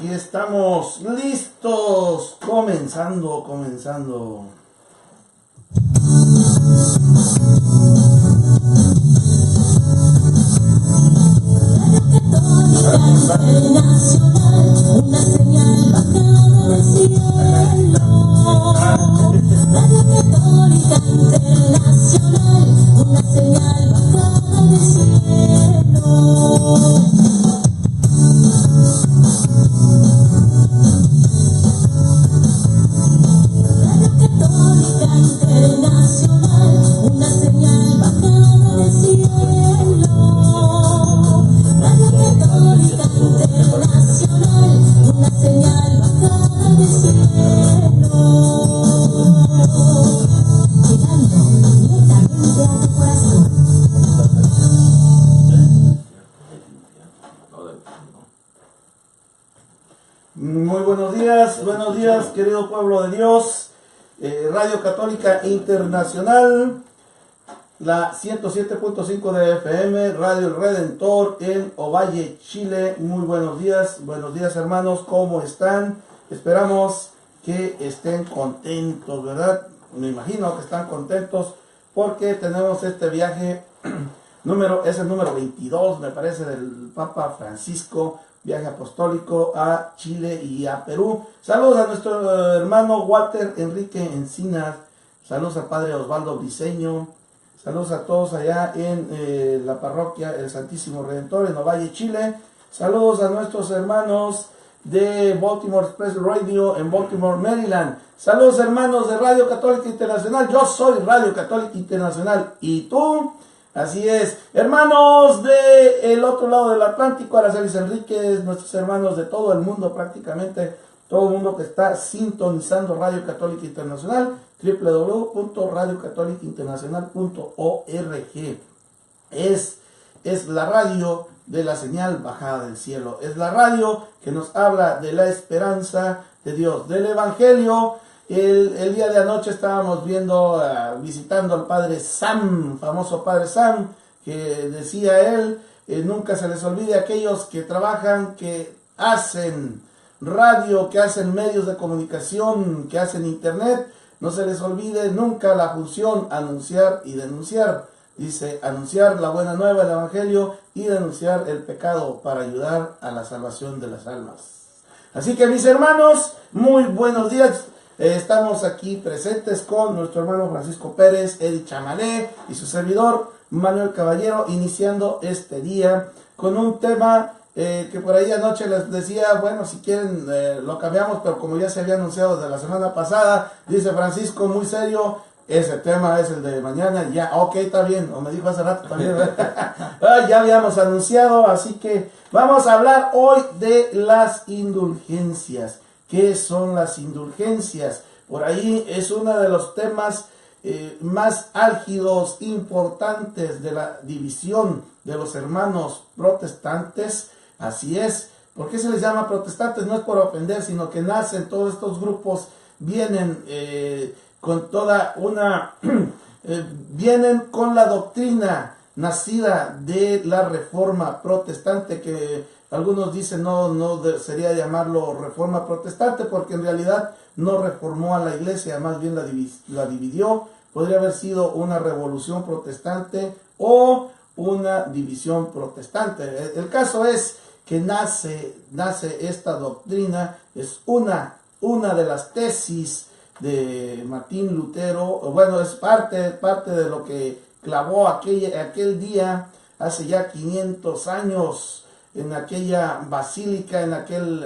Aquí estamos listos, comenzando. Internacional, una señal bajada del cielo. Radio Católica Internacional, una señal bajada del cielo. Radio Católica Internacional, una señal bajada del cielo. Radio Católica Internacional, una señal bajada del cielo. Llegando directamente a tu corazón. Muy buenos días, querido pueblo de Dios. Radio Católica Internacional, la 107.5 de FM, Radio El Redentor en Ovalle, Chile. Muy buenos días hermanos, ¿cómo están? Esperamos que estén contentos, ¿verdad? Me imagino que están contentos porque tenemos este viaje, es el número 22, me parece, del Papa Francisco, viaje apostólico a Chile y a Perú. Saludos a nuestro hermano Walter Enrique Encinas, saludos al padre Osvaldo Briceño, saludos a todos allá en la parroquia El Santísimo Redentor en Ovalle, Chile. Saludos a nuestros hermanos de Baltimore Express Radio en Baltimore, Maryland. Saludos hermanos de Radio Católica Internacional. Yo soy Radio Católica Internacional. ¿Y tú? Así es. Hermanos del otro lado del Atlántico, Aracelis Enríquez, nuestros hermanos de todo el mundo, prácticamente todo el mundo que está sintonizando Radio Católica Internacional, www.radiocatolicainternacional.org. Es la radio de la señal bajada del cielo. Es la radio que nos habla de la esperanza de Dios, del Evangelio. El día de anoche estábamos visitando al Padre Sam, famoso Padre Sam, que decía él, nunca se les olvide a aquellos que trabajan, que hacen radio, que hacen medios de comunicación, que hacen internet, no se les olvide nunca la función anunciar y denunciar. Dice, anunciar la buena nueva, el Evangelio, y denunciar el pecado para ayudar a la salvación de las almas. Así que mis hermanos, muy buenos días. Estamos aquí presentes con nuestro hermano Francisco Pérez, Eddie Chamalé y su servidor Manuel Caballero, iniciando este día con un tema que por ahí anoche les decía, bueno, si quieren lo cambiamos, pero como ya se había anunciado desde la semana pasada, dice Francisco muy serio, ese tema es el de mañana, ya, ok, está bien, o me dijo hace rato también, ya habíamos anunciado, así que vamos a hablar hoy de las indulgencias. ¿Qué son las indulgencias? Por ahí es uno de los temas más álgidos, importantes de la división de los hermanos protestantes. Así es. ¿Por qué se les llama protestantes? No es por ofender, sino que nacen todos estos grupos, vienen con toda una... vienen con la doctrina nacida de la Reforma Protestante, que algunos dicen sería llamarlo Reforma Protestante, porque en realidad no reformó a la iglesia, más bien la dividió. Podría haber sido una revolución protestante o una división protestante. El caso es que nace esta doctrina, es una de las tesis de Martín Lutero, bueno, es parte de lo que clavó aquel día, hace ya 500 años, en aquella basílica, en aquel,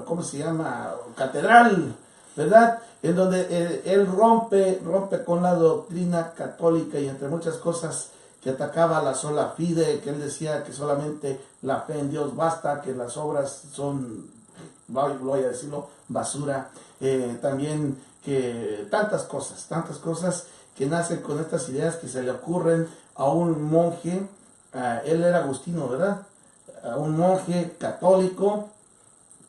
¿cómo se llama? Catedral, ¿verdad? En donde él rompe con la doctrina católica y entre muchas cosas que atacaba la sola fide, que él decía que solamente la fe en Dios basta, que las obras son, voy a decirlo, basura. También que tantas cosas que nacen con estas ideas que se le ocurren a un monje, él era agustino, ¿verdad? A un monje católico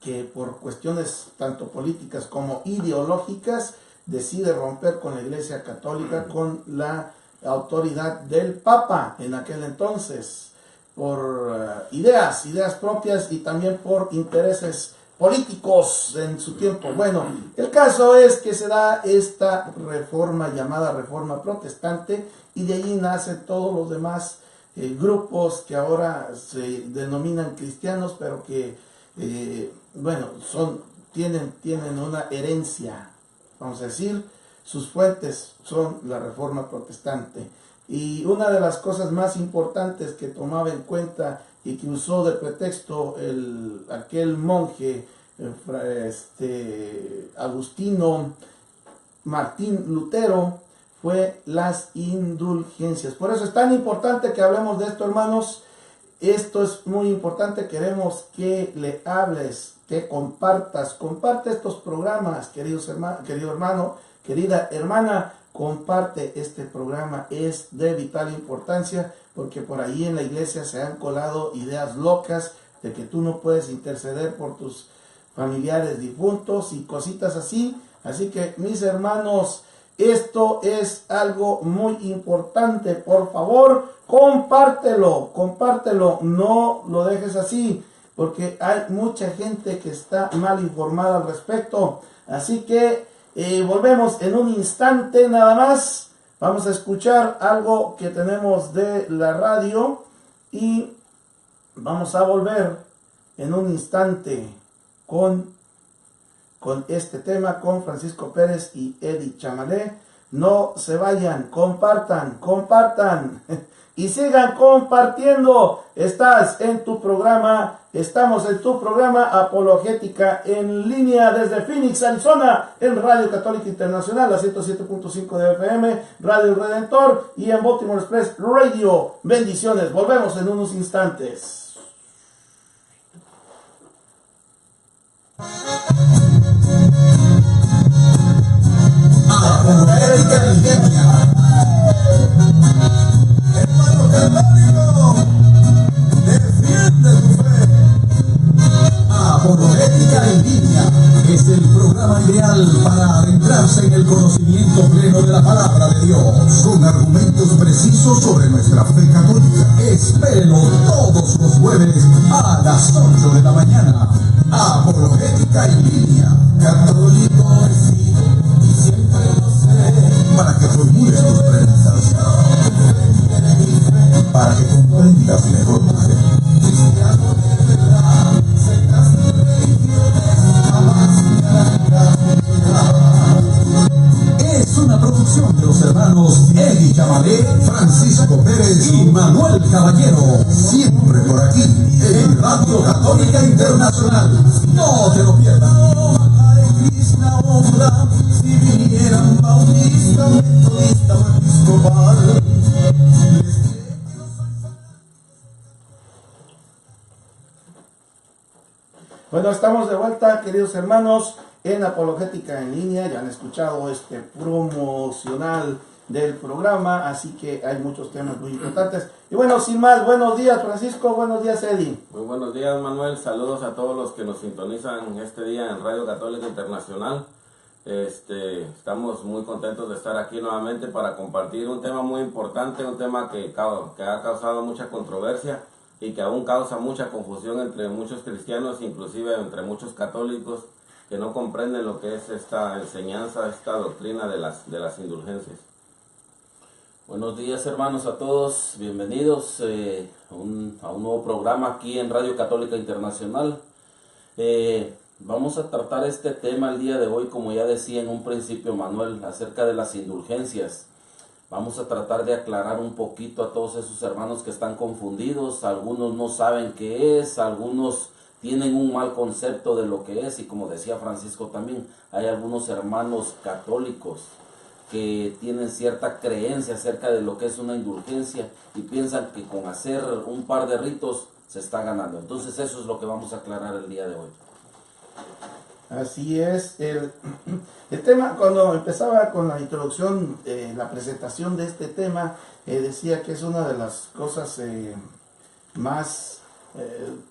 que por cuestiones tanto políticas como ideológicas decide romper con la Iglesia Católica, con la autoridad del Papa en aquel entonces, por ideas propias y también por intereses políticos en su tiempo. Bueno, el caso es que se da esta reforma llamada reforma protestante, y de allí nacen todos los demás grupos que ahora se denominan cristianos, pero que, bueno, tienen una herencia, vamos a decir, sus fuentes son la reforma protestante. Y una de las cosas más importantes que tomaba en cuenta y que usó de pretexto aquel monje Agustino Martín Lutero fue las indulgencias. Por eso es tan importante que hablemos de esto, hermanos. Esto es muy importante. Queremos que le hables, que comparte estos programas, querido hermano, querida hermana. Comparte este programa, es de vital importancia, porque por ahí en la iglesia se han colado ideas locas de que tú no puedes interceder por tus familiares difuntos y cositas así. Así que, mis hermanos, esto es algo muy importante. Por favor, compártelo, no lo dejes así, porque hay mucha gente que está mal informada al respecto. Así que volvemos en un instante nada más. Vamos a escuchar algo que tenemos de la radio y vamos a volver en un instante con este tema, con Francisco Pérez y Eddie Chamalé. No se vayan, compartan y sigan compartiendo. Estamos en tu programa Apologética en línea desde Phoenix, Arizona, en Radio Católica Internacional, a 107.5 de FM, Radio Redentor, y en Baltimore Express Radio. Bendiciones, volvemos en unos instantes. Apologética en línea. Hermano católico, defiende tu fe. Apologética en línea es el programa ideal para adentrarse en el conocimiento pleno de la palabra de Dios, con argumentos precisos sobre nuestra fe católica. Espérelo todos los jueves a las 8 de la mañana. Apologética en línea. Católico he sido y siempre lo seré. Para que formules tus preguntas, para que comprendas mejor tu fe. Cristiano de verdad, sectas y religiones jamás es una producción de los hermanos Eddie Chamalé, Francisco Pérez y Manuel Caballero. Siempre por aquí, en Radio Católica Internacional. No te lo pierdas. Krishna Om, si vinieran bautista, metodista o episcopal. Bueno, estamos de vuelta, queridos hermanos, en Apologética en línea. Ya han escuchado este promocional del programa, así que hay muchos temas muy importantes. Y bueno, sin más, buenos días Francisco, buenos días Eddie. Muy buenos días Manuel, saludos a todos los que nos sintonizan este día en Radio Católica Internacional. Estamos muy contentos de estar aquí nuevamente para compartir un tema muy importante, un tema que ha causado mucha controversia y que aún causa mucha confusión entre muchos cristianos, inclusive entre muchos católicos que no comprenden lo que es esta enseñanza, esta doctrina de las indulgencias. Buenos días hermanos a todos, bienvenidos a un nuevo programa aquí en Radio Católica Internacional. Vamos a tratar este tema el día de hoy, como ya decía en un principio Manuel, acerca de las indulgencias. Vamos a tratar de aclarar un poquito a todos esos hermanos que están confundidos. Algunos no saben qué es, algunos tienen un mal concepto de lo que es, y como decía Francisco también, hay algunos hermanos católicos que tienen cierta creencia acerca de lo que es una indulgencia y piensan que con hacer un par de ritos se está ganando. Entonces eso es lo que vamos a aclarar el día de hoy. Así es, el tema, cuando empezaba con la introducción, la presentación de este tema, decía que es una de las cosas más,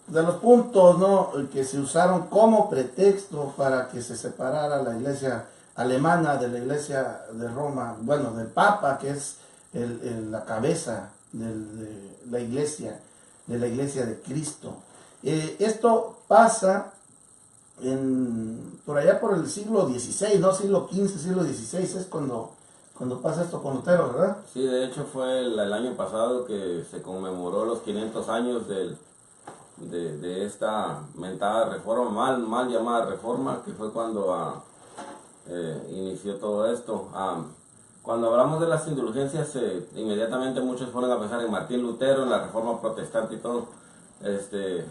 de los puntos, ¿no?, que se usaron como pretexto para que se separara la iglesia alemana de la iglesia de Roma, bueno, del Papa, que es la cabeza de la iglesia de Cristo. Esto pasa por allá por el siglo XVI, no siglo XV, siglo XVI, es cuando pasa esto con Lutero, ¿verdad? Sí, de hecho fue el año pasado que se conmemoró los 500 años de esta mentada reforma, mal llamada reforma, que fue cuando inició todo esto. Cuando hablamos de las indulgencias, inmediatamente muchos fueron a pensar en Martín Lutero, en la reforma protestante y todo.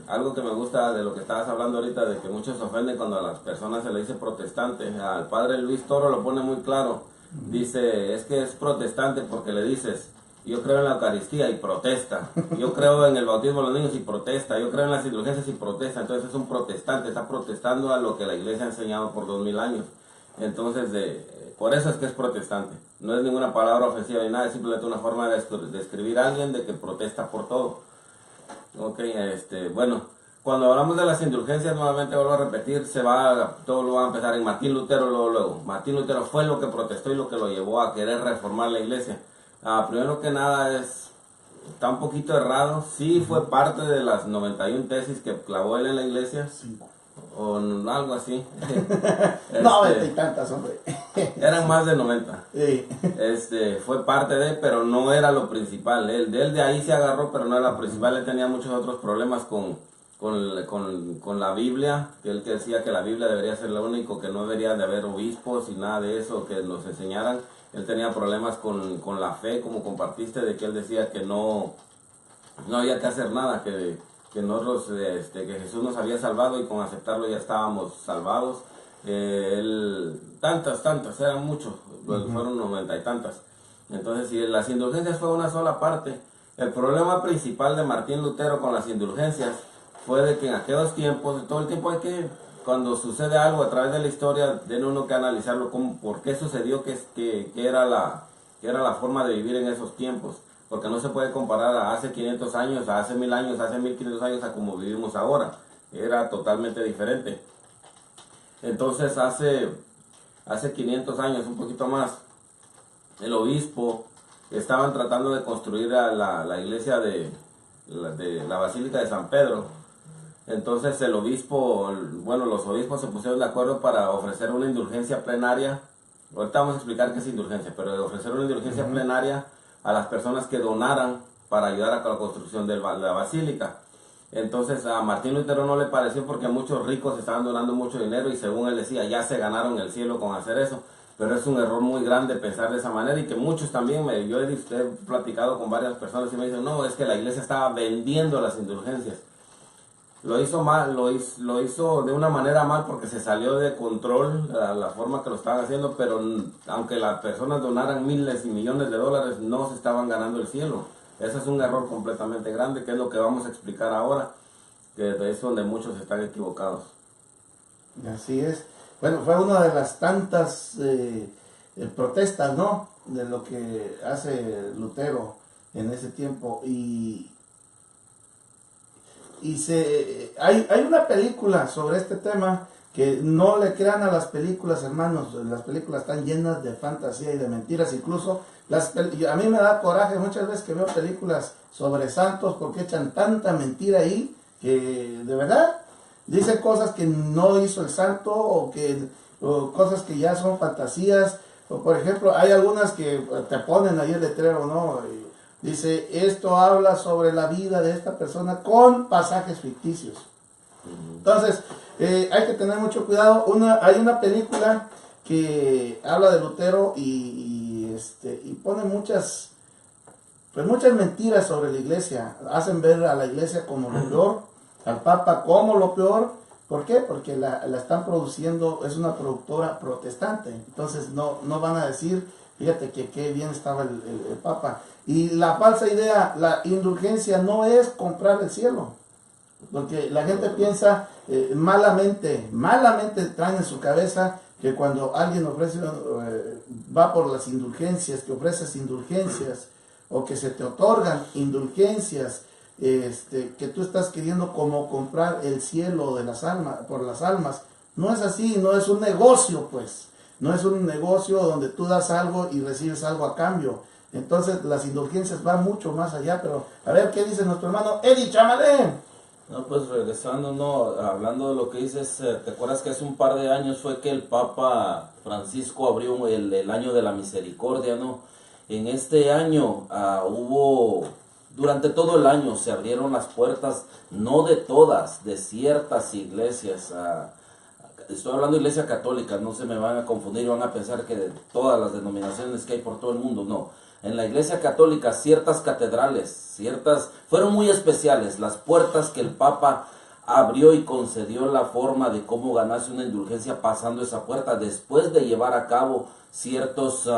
Algo que me gusta de lo que estabas hablando ahorita, de que muchos se ofenden cuando a las personas se le dice protestante. Al padre Luis Toro lo pone muy claro. Dice, es que es protestante porque le dices, yo creo en la Eucaristía y protesta. Yo creo en el bautismo de los niños y protesta. Yo creo en las indulgencias y protesta. Entonces es un protestante, está protestando a lo que la iglesia ha enseñado por 2000 años. Entonces, por eso es que es protestante. No es ninguna palabra ofensiva ni nada, es simplemente una forma de describir a alguien de que protesta por todo. Ok, bueno, cuando hablamos de las indulgencias, nuevamente vuelvo a repetir, todo lo va a empezar en Martín Lutero, luego. Martín Lutero fue lo que protestó y lo que lo llevó a querer reformar la iglesia. Primero que nada está un poquito errado, sí fue parte de las 91 tesis que clavó él en la iglesia. Sí. O algo así. 90 y tantas, hombre. Eran más de 90. Sí. Fue parte pero no era lo principal. Él de ahí se agarró, pero no era lo principal. Él tenía muchos otros problemas con la Biblia, que él decía que la Biblia debería ser lo único, que no debería de haber obispos y nada de eso, que nos enseñaran. Él tenía problemas con la fe, como compartiste, de que él decía que no había que hacer nada, que que Jesús nos había salvado y con aceptarlo ya estábamos salvados. Tantas, eran muchos, fueron 90 y tantas. Entonces, si las indulgencias fue una sola parte, el problema principal de Martín Lutero con las indulgencias fue de que en aquellos tiempos, todo el tiempo cuando sucede algo a través de la historia, tiene uno que analizarlo, por qué sucedió, que era la forma de vivir en esos tiempos. Porque no se puede comparar a hace 500 años, a hace 1000 años, a hace 1500 años, a como vivimos ahora. Era totalmente diferente. Entonces, hace 500 años, un poquito más, el obispo, estaban tratando de construir la iglesia de la Basílica de San Pedro. Entonces, los obispos se pusieron de acuerdo para ofrecer una indulgencia plenaria. Ahorita vamos a explicar qué es indulgencia, pero ofrecer una indulgencia plenaria a las personas que donaran para ayudar a la construcción de la basílica. Entonces a Martín Lutero no le pareció, porque muchos ricos estaban donando mucho dinero y según él decía, ya se ganaron el cielo con hacer eso. Pero es un error muy grande pensar de esa manera, y que muchos también, yo he platicado con varias personas y me dicen, no, es que la iglesia estaba vendiendo las indulgencias. Lo hizo mal, lo hizo de una manera mal porque se salió de control la forma que lo estaban haciendo, pero aunque las personas donaran miles y millones de dólares, no se estaban ganando el cielo. Ese es un error completamente grande, que es lo que vamos a explicar ahora, que es donde muchos están equivocados. Así es. Bueno, fue una de las tantas protestas, ¿no?, de lo que hace Lutero en ese tiempo. Hay una película sobre este tema, que no le crean a las películas, hermanos. Las películas están llenas de fantasía y de mentiras. Incluso a mí me da coraje muchas veces que veo películas sobre santos, porque echan tanta mentira ahí, que de verdad dicen cosas que no hizo el santo, o cosas que ya son fantasías. O por ejemplo, hay algunas que te ponen ahí el letrero, ¿no? Dice, esto habla sobre la vida de esta persona con pasajes ficticios. Entonces, hay que tener mucho cuidado. Hay una película que habla de Lutero y pone muchas mentiras sobre la iglesia. Hacen ver a la iglesia como lo peor, al Papa como lo peor. ¿Por qué? Porque la están produciendo, es una productora protestante. Entonces, no van a decir, fíjate que qué bien estaba el Papa. Y la falsa idea, la indulgencia no es comprar el cielo. Porque la gente piensa malamente traen en su cabeza que cuando alguien ofrece, va por las indulgencias, que ofreces indulgencias, o que se te otorgan indulgencias, que tú estás queriendo como comprar el cielo de las almas, por las almas. No es así, no es un negocio, pues. No es un negocio donde tú das algo y recibes algo a cambio. Entonces las indulgencias van mucho más allá. Pero a ver qué dice nuestro hermano Eddie Chamalé. No, pues regresando, no, hablando de lo que dices, ¿te acuerdas que hace un par de años fue que el Papa Francisco abrió el año de la misericordia, ¿no? En este año durante todo el año se abrieron las puertas, no de todas, de ciertas iglesias. Estoy hablando de iglesia católica, no se me van a confundir, van a pensar que de todas las denominaciones que hay por todo el mundo, no. En la iglesia católica ciertas catedrales, fueron muy especiales, las puertas que el Papa abrió y concedió la forma de cómo ganarse una indulgencia pasando esa puerta, después de llevar a cabo ciertos,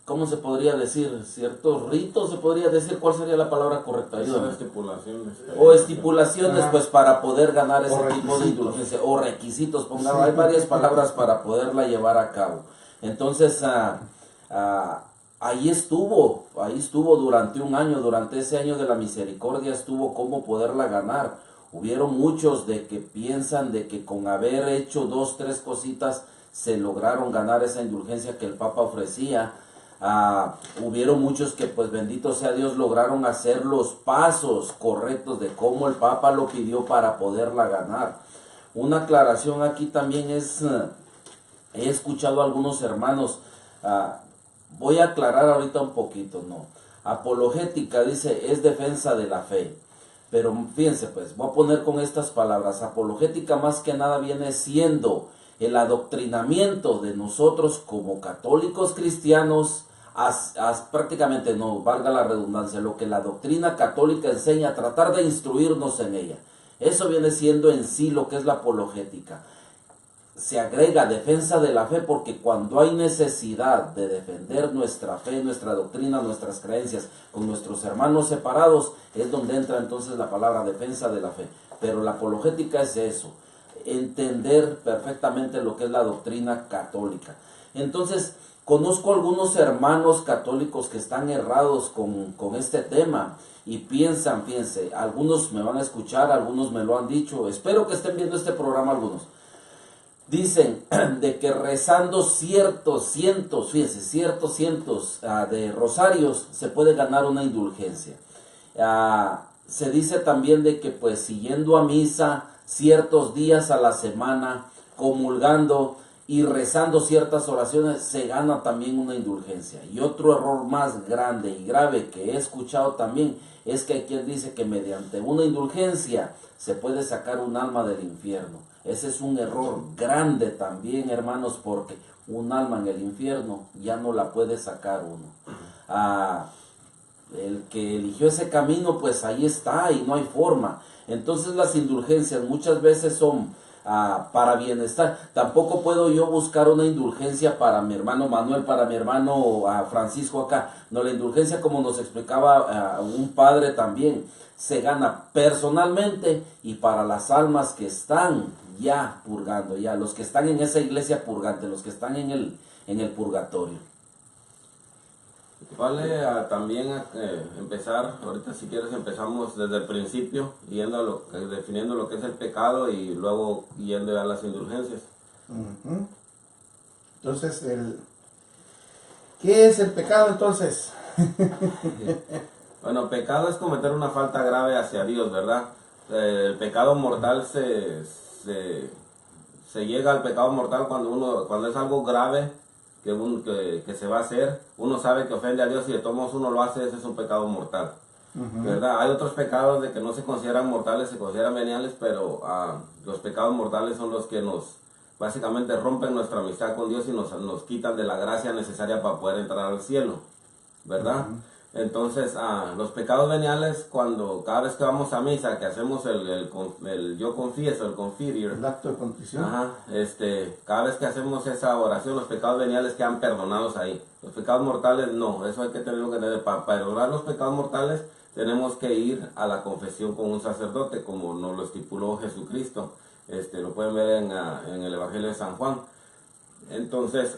¿cómo se podría decir? Ciertos ritos, se podría decir, ¿cuál sería la palabra correcta? Son estipulaciones. O estipulaciones, Ajá. pues para poder ganar ese O tipo de requisitos. indulgencia, o requisitos, pongamos, Sí. hay varias palabras para poderla llevar a cabo. Entonces, ahí estuvo durante un año, durante ese año de la misericordia estuvo cómo poderla ganar. Hubieron muchos de que piensan de que con haber hecho 2, 3 cositas se lograron ganar esa indulgencia que el Papa ofrecía. Hubieron muchos que, pues bendito sea Dios, lograron hacer los pasos correctos de cómo el Papa lo pidió para poderla ganar. Una aclaración aquí también es, he escuchado a algunos hermanos, voy a aclarar ahorita un poquito, ¿no? Apologética, dice, es defensa de la fe. Pero fíjense, pues, voy a poner con estas palabras, apologética más que nada viene siendo el adoctrinamiento de nosotros como católicos cristianos, prácticamente, no valga la redundancia, lo que la doctrina católica enseña, tratar de instruirnos en ella. Eso viene siendo en sí lo que es la apologética. Se agrega defensa de la fe porque cuando hay necesidad de defender nuestra fe, nuestra doctrina, nuestras creencias con nuestros hermanos separados, es donde entra entonces la palabra defensa de la fe. Pero la apologética es eso, entender perfectamente lo que es la doctrina católica. Entonces, conozco algunos hermanos católicos que están errados con este tema y fíjense, algunos me van a escuchar, algunos me lo han dicho, espero que estén viendo este programa algunos. Dicen de que rezando ciertos cientos de rosarios se puede ganar una indulgencia. Se dice también de que pues siguiendo a misa ciertos días a la semana, comulgando y rezando ciertas oraciones, se gana también una indulgencia. Y otro error más grande y grave que he escuchado también es que hay quien dice que mediante una indulgencia se puede sacar un alma del infierno. Ese es un error grande también, hermanos, porque un alma en el infierno ya no la puede sacar uno. El que eligió ese camino, pues ahí está y no hay forma. Entonces las indulgencias muchas veces son para bienestar. Tampoco puedo yo buscar una indulgencia para mi hermano Manuel, para mi hermano Francisco acá. No, la indulgencia, como nos explicaba un padre también, se gana personalmente y para las almas que están ya purgando, ya los que están en esa iglesia purgante, los que están en el purgatorio. Vale también empezar, ahorita si quieres empezamos desde el principio, definiendo lo que es el pecado y luego yendo a las indulgencias. Ujú. Entonces, ¿qué es el pecado entonces? Bueno, pecado es cometer una falta grave hacia Dios, ¿verdad? El pecado mortal se llega al pecado mortal cuando es algo grave que se va a hacer, uno sabe que ofende a Dios y de todos modos uno lo hace, ese es un pecado mortal. ¿Verdad? Hay otros pecados de que no se consideran mortales, se consideran veniales, pero los pecados mortales son los que básicamente rompen nuestra amistad con Dios y nos quitan de la gracia necesaria para poder entrar al cielo, ¿verdad? Entonces, los pecados veniales, cada vez que vamos a misa, que hacemos el yo confieso, el confiteor, El acto de contrición. cada vez que hacemos esa oración, los pecados veniales quedan perdonados ahí. Los pecados mortales no, eso hay que tenerlo que tener. Para perdonar los pecados mortales tenemos que ir a la confesión con un sacerdote, como nos lo estipuló Jesucristo. Lo pueden ver en el Evangelio de San Juan. Entonces,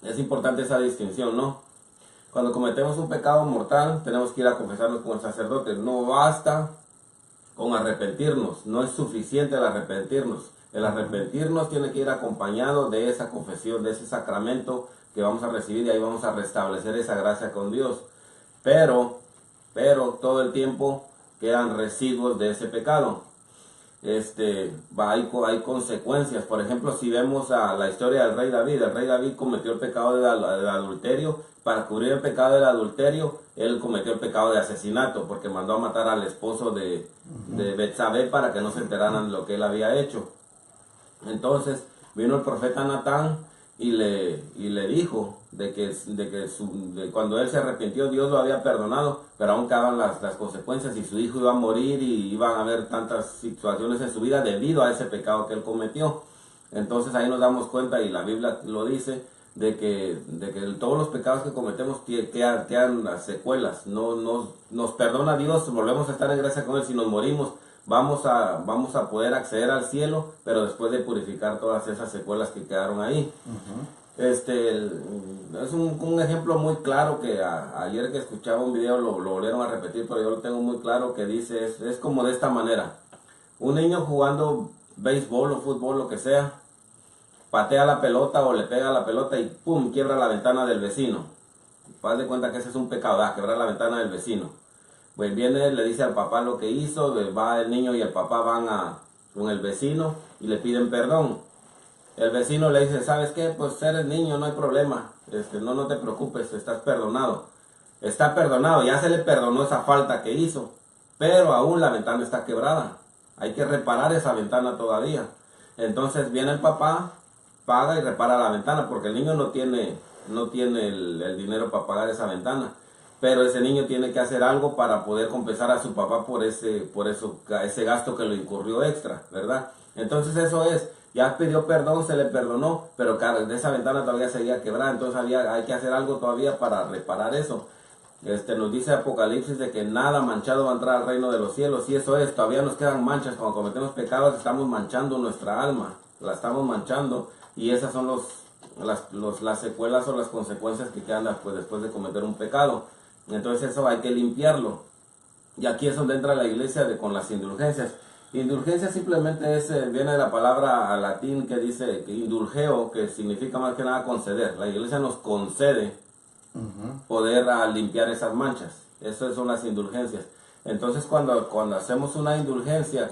es importante esa distinción, ¿no? Cuando cometemos un pecado mortal, tenemos que ir a confesarnos con el sacerdote. No basta con arrepentirnos, no es suficiente el arrepentirnos. El arrepentirnos tiene que ir acompañado de esa confesión, de ese sacramento que vamos a recibir y ahí vamos a restablecer esa gracia con Dios. Pero todo el tiempo quedan residuos de ese pecado. Hay consecuencias. Por ejemplo, si vemos a la historia del rey David, el rey David cometió el pecado del adulterio. Para cubrir el pecado del adulterio, él cometió el pecado de asesinato, porque mandó a matar al esposo de Betsabé para que no se enteraran de lo que él había hecho. Entonces vino el profeta Natán y le dijo de que cuando él se arrepintió, Dios lo había perdonado, pero aún quedaban las consecuencias, y su hijo iba a morir, y iban a haber tantas situaciones en su vida debido a ese pecado que él cometió. Entonces ahí nos damos cuenta, y la Biblia lo dice, de que todos los pecados que cometemos quedan las secuelas. Nos perdona Dios, volvemos a estar en gracia con él. Si nos morimos, vamos a poder acceder al cielo, pero después de purificar todas esas secuelas que quedaron ahí. Es un ejemplo muy claro que ayer que escuchaba un video lo volvieron a repetir, pero yo lo tengo muy claro, que dice, es como de esta manera: un niño jugando béisbol o fútbol, lo que sea, patea la pelota o le pega la pelota y pum, quiebra la ventana del vecino. Haz de cuenta que ese es un pecado, quebrar la ventana del vecino. Pues viene, le dice al papá lo que hizo, va el niño y el papá van con el vecino y le piden perdón. El vecino le dice, ¿sabes qué? Pues eres niño, no hay problema, no te preocupes, estás perdonado. Está perdonado, ya se le perdonó esa falta que hizo, pero aún la ventana está quebrada. Hay que reparar esa ventana todavía. Entonces viene el papá, paga y repara la ventana, porque el niño no tiene el dinero para pagar esa ventana. Pero ese niño tiene que hacer algo para poder compensar a su papá por ese gasto que lo incurrió extra, ¿verdad? Entonces eso es, ya pidió perdón, se le perdonó, pero de esa ventana todavía seguía quebrada, entonces hay que hacer algo todavía para reparar eso. Nos dice Apocalipsis de que nada manchado va a entrar al reino de los cielos, y eso es, todavía nos quedan manchas. Cuando cometemos pecados estamos manchando nuestra alma, la estamos manchando, y esas son las secuelas o las consecuencias que quedan después de cometer un pecado. Entonces eso hay que limpiarlo. Y aquí es donde entra la iglesia con las indulgencias. Indulgencia simplemente viene de la palabra latín que dice que indulgeo, que significa más que nada conceder. La iglesia nos concede poder limpiar esas manchas. Esas son las indulgencias. Entonces cuando hacemos una indulgencia,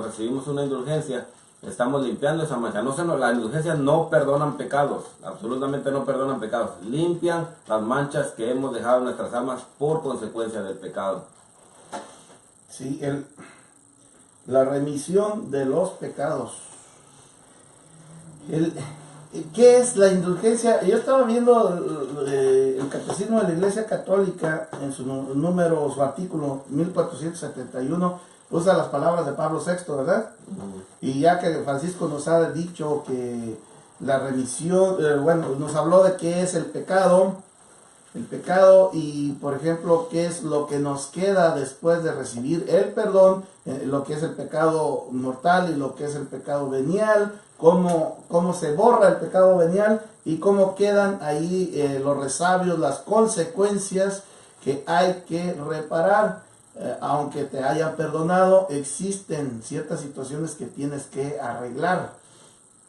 recibimos una indulgencia, estamos limpiando esa mancha. Las indulgencias no perdonan pecados, absolutamente no perdonan pecados. Limpian las manchas que hemos dejado en nuestras almas por consecuencia del pecado. Sí, la remisión de los pecados. ¿Qué es la indulgencia? Yo estaba viendo el Catecismo de la Iglesia Católica en su artículo 1471, usa las palabras de Pablo VI, ¿verdad? Y ya que Francisco nos ha dicho que la remisión, nos habló de qué es el pecado y, por ejemplo, qué es lo que nos queda después de recibir el perdón, lo que es el pecado mortal y lo que es el pecado venial, cómo se borra el pecado venial y cómo quedan ahí los resabios, las consecuencias que hay que reparar. Aunque te hayan perdonado, existen ciertas situaciones que tienes que arreglar.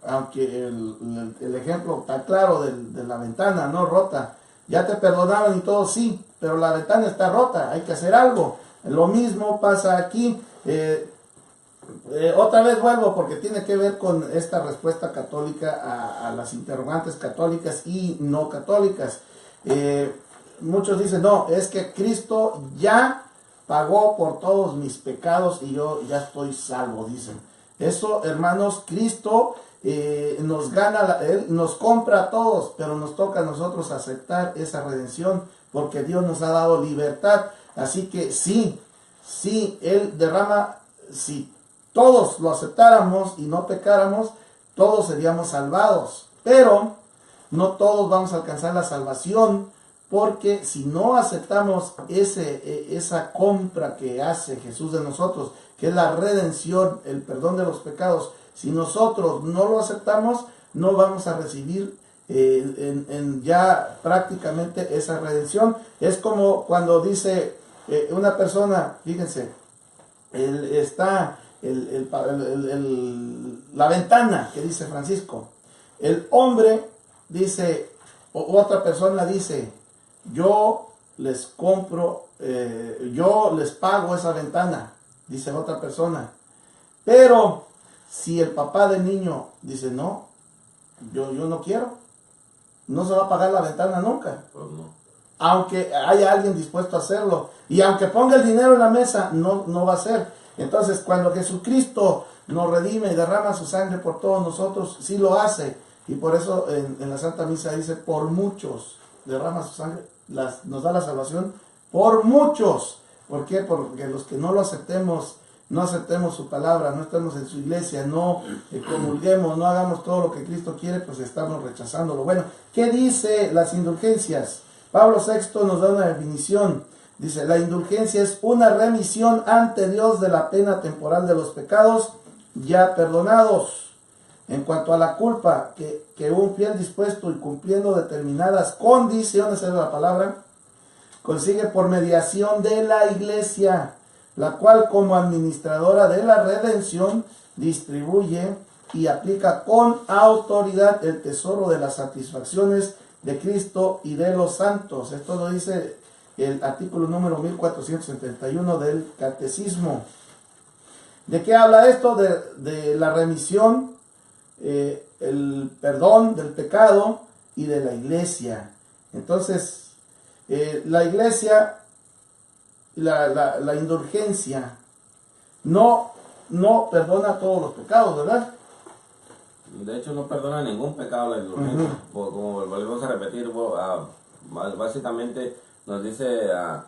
Aunque el ejemplo está claro de la ventana, ¿no? Rota. Ya te perdonaron y todo, sí, pero la ventana está rota, hay que hacer algo. Lo mismo pasa aquí. Otra vez vuelvo porque tiene que ver con esta respuesta católica a las interrogantes católicas y no católicas. Muchos dicen, no, es que Cristo ya pagó por todos mis pecados y yo ya estoy salvo, dicen. Eso, hermanos, Cristo nos gana, Él nos compra a todos, pero nos toca a nosotros aceptar esa redención, porque Dios nos ha dado libertad. Así que sí, Él derrama, si todos lo aceptáramos y no pecáramos, todos seríamos salvados, pero no todos vamos a alcanzar la salvación, porque si no aceptamos esa compra que hace Jesús de nosotros, que es la redención, el perdón de los pecados, si nosotros no lo aceptamos, no vamos a recibir ya prácticamente esa redención. Es como cuando dice una persona, fíjense, la ventana que dice Francisco. El hombre dice, o otra persona dice, yo les compro, yo les pago esa ventana, dice otra persona. Pero si el papá del niño dice, no, yo no quiero, no se va a pagar la ventana nunca. Pues no. Aunque haya alguien dispuesto a hacerlo. Y aunque ponga el dinero en la mesa, no va a ser. Entonces, cuando Jesucristo nos redime y derrama su sangre por todos nosotros, sí lo hace. Y por eso en la Santa Misa dice, por muchos derrama su sangre, nos da la salvación por muchos. ¿Por qué? Porque los que no lo aceptemos, no aceptemos su palabra, no estemos en su iglesia, no comulguemos, no hagamos todo lo que Cristo quiere, pues estamos rechazándolo. Bueno, ¿qué dice las indulgencias? Pablo VI nos da una definición. Dice, la indulgencia es una remisión ante Dios de la pena temporal de los pecados ya perdonados. En cuanto a la culpa, que un fiel dispuesto y cumpliendo determinadas condiciones, es la palabra, consigue por mediación de la iglesia, la cual como administradora de la redención distribuye y aplica con autoridad el tesoro de las satisfacciones de Cristo y de los santos. Esto lo dice el artículo número 1471 del Catecismo. ¿De qué habla esto? De la remisión, el perdón del pecado y de la iglesia. Entonces, la iglesia, la indulgencia, no perdona todos los pecados, ¿verdad? De hecho, no perdona ningún pecado la indulgencia. Como volvemos a repetir, básicamente nos dice a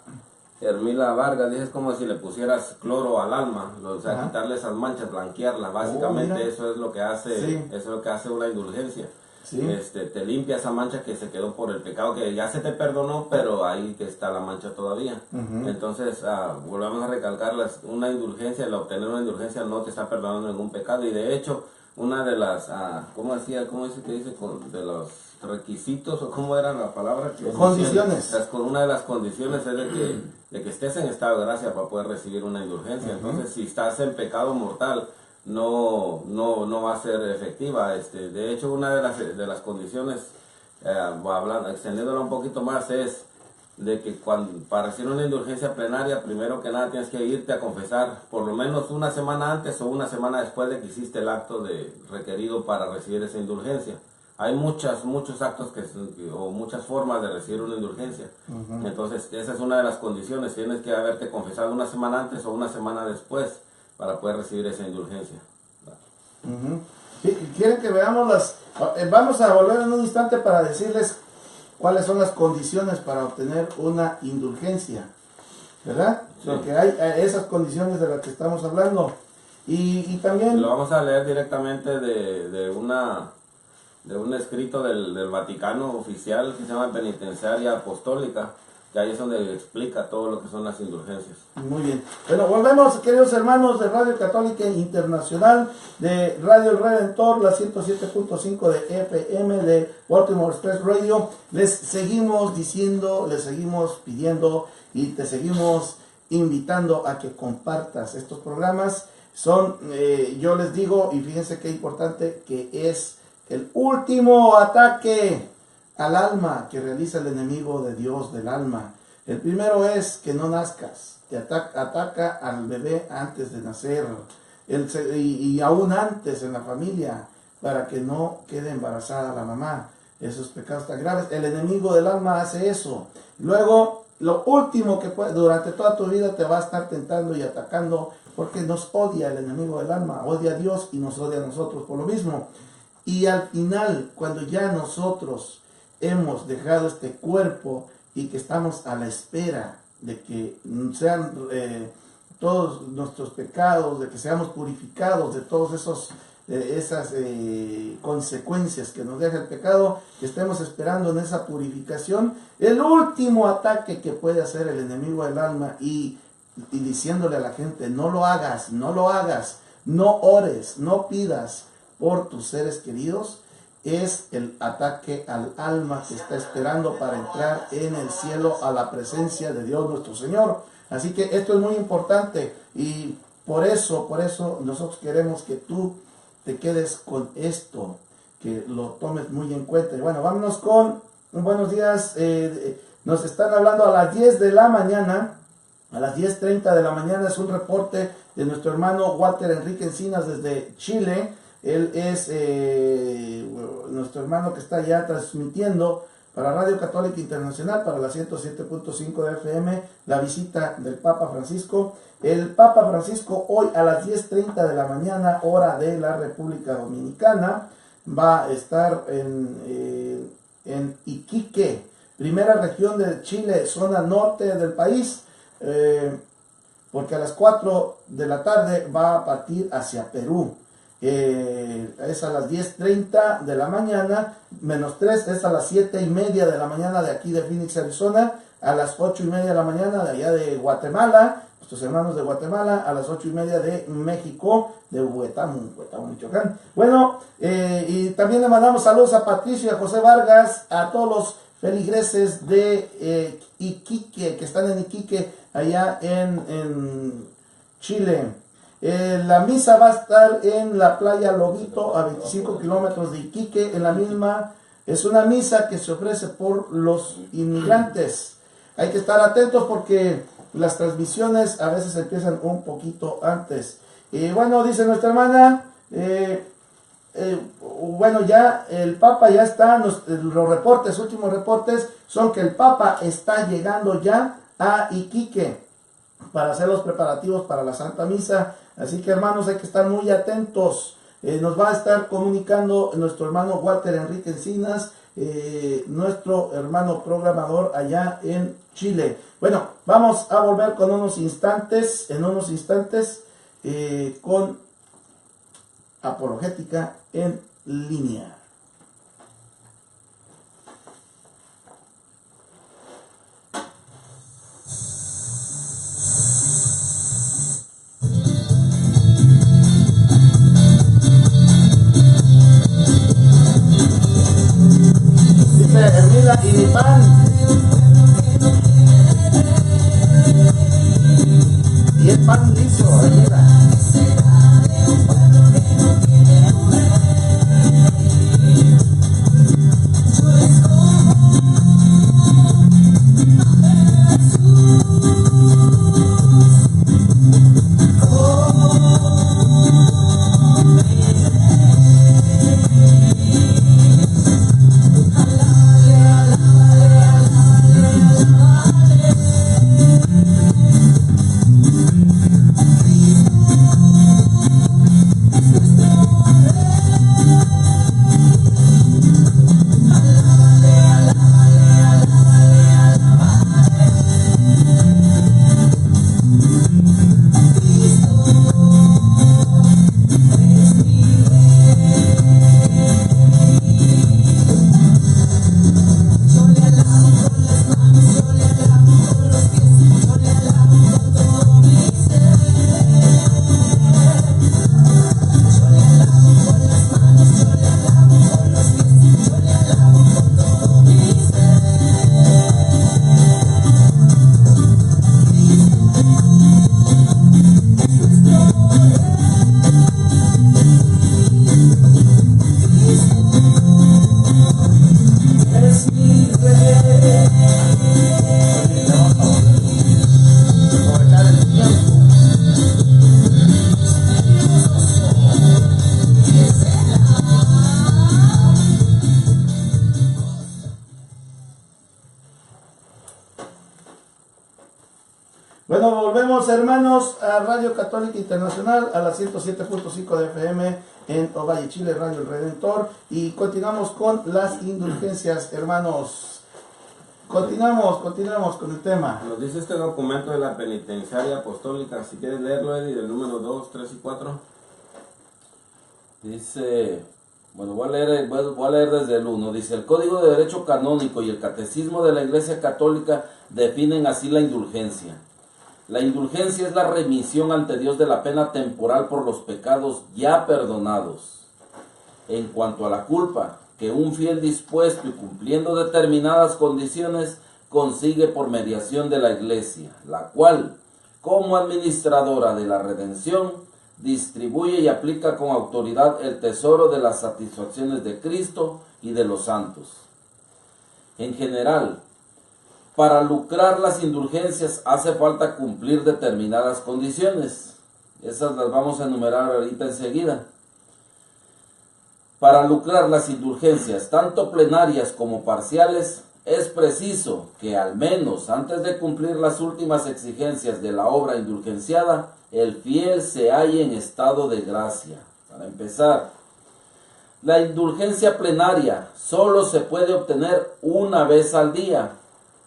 Hermila Vargas, dice, es como si le pusieras cloro al alma, o sea, quitarle esas manchas, blanquearla. Básicamente eso es lo que hace, eso es lo que hace una indulgencia. Sí. Te limpia esa mancha que se quedó por el pecado, que ya se te perdonó, pero ahí que está la mancha todavía. Entonces, volvamos a recalcar, una indulgencia, el obtener una indulgencia no te está perdonando ningún pecado, y de hecho, una de las, ¿cómo dice que dice? De los requisitos, o cómo era la palabra? Condiciones. Una de las condiciones es de que estés en estado de gracia para poder recibir una indulgencia. Entonces, si estás en pecado mortal, no va a ser efectiva. De hecho, una de las condiciones, extendiéndola un poquito más, es de que para recibir una indulgencia plenaria, primero que nada tienes que irte a confesar por lo menos una semana antes o una semana después de que hiciste el acto requerido para recibir esa indulgencia. Hay muchos actos o muchas formas de recibir una indulgencia. Entonces, esa es una de las condiciones. Tienes que haberte confesado una semana antes o una semana después para poder recibir esa indulgencia. Sí, quieren que veamos vamos a volver en un instante para decirles cuáles son las condiciones para obtener una indulgencia, ¿verdad? Sí. Porque hay esas condiciones de las que estamos hablando. Y también... Lo vamos a leer directamente de un escrito del Vaticano oficial que se llama Penitenciaria Apostólica, que ahí es donde explica todo lo que son las indulgencias. Muy bien. Bueno, volvemos, queridos hermanos de Radio Católica Internacional, de Radio El Redentor, la 107.5 de FM de Baltimore Express Radio. Les seguimos diciendo, les seguimos pidiendo y te seguimos invitando a que compartas estos programas. Yo les digo, y fíjense qué importante, que es el último ataque al alma que realiza el enemigo de Dios del alma. El primero es que no nazcas, te ataca al bebé antes de nacer, y aún antes en la familia, para que no quede embarazada la mamá. Esos pecados tan graves, el enemigo del alma hace eso. Luego, lo último que durante toda tu vida te va a estar tentando y atacando, porque nos odia el enemigo del alma, odia a Dios y nos odia a nosotros por lo mismo. Y al final, cuando ya nosotros hemos dejado este cuerpo y que estamos a la espera de que sean todos nuestros pecados, de que seamos purificados de todos esas consecuencias que nos deja el pecado, que estemos esperando en esa purificación, el último ataque que puede hacer el enemigo del alma y diciéndole a la gente, no lo hagas, no ores, no pidas por tus seres queridos, es el ataque al alma que está esperando para entrar en el cielo a la presencia de Dios nuestro Señor. Así que esto es muy importante y por eso nosotros queremos que tú te quedes con esto, que lo tomes muy en cuenta. Y bueno, vámonos con buenos días. nos están hablando a las 10 de la mañana. A las 10:30 de la mañana es un reporte de nuestro hermano Walter Enrique Encinas desde Chile. Él es nuestro hermano que está allá transmitiendo para Radio Católica Internacional, para la 107.5 de FM, la visita del Papa Francisco. El Papa Francisco hoy a las 10:30 de la mañana, hora de la República Dominicana, va a estar en Iquique, primera región de Chile, zona norte del país, porque a las 4 de la tarde va a partir hacia Perú. Es a las 10:30 de la mañana, -3, es a las 7:30 de la mañana de aquí de Phoenix, Arizona, a las 8:30 de la mañana de allá de Guatemala, nuestros hermanos de Guatemala, a las 8:30 de México, de Huetamo, Michoacán. Bueno, y también le mandamos saludos a Patricio y a José Vargas, a todos los feligreses de Iquique, que están en Iquique, allá en Chile. La misa va a estar en la playa Lobito, a 25 kilómetros de Iquique. En la misma, es una misa que se ofrece por los inmigrantes. Hay que estar atentos porque las transmisiones a veces empiezan un poquito antes. Bueno, dice nuestra hermana, bueno, ya el Papa ya está, los reportes, últimos reportes son que el Papa está llegando ya a Iquique para hacer los preparativos para la Santa Misa. Así que, hermanos, hay que estar muy atentos. Nos va a estar comunicando nuestro hermano Walter Enrique Encinas, nuestro hermano programador allá en Chile. Bueno, vamos a volver con unos instantes, con Apologética en Línea. Hermida y mi pan. Y el pan liso, Hermida. Bueno, volvemos, hermanos, a Radio Católica Internacional, a la 107.5 de FM en Ovalle, Chile, Radio El Redentor. Y continuamos con las indulgencias, hermanos. Continuamos con el tema. Nos dice este documento de la penitenciaria apostólica. Si quieres leerlo, Eddie, del número 2, 3 y 4. Dice, bueno, voy a leer desde el 1. Dice, el Código de Derecho Canónico y el Catecismo de la Iglesia Católica definen así la indulgencia. La indulgencia es la remisión ante Dios de la pena temporal por los pecados ya perdonados. En cuanto a la culpa, que un fiel dispuesto y cumpliendo determinadas condiciones consigue por mediación de la Iglesia, la cual, como administradora de la redención, distribuye y aplica con autoridad el tesoro de las satisfacciones de Cristo y de los santos. En general, Para lucrar las indulgencias hace falta cumplir determinadas condiciones. Esas las vamos a enumerar ahorita enseguida. Para lucrar las indulgencias, tanto plenarias como parciales, es preciso que al menos antes de cumplir las últimas exigencias de la obra indulgenciada, el fiel se halle en estado de gracia. Para empezar, la indulgencia plenaria solo se puede obtener una vez al día,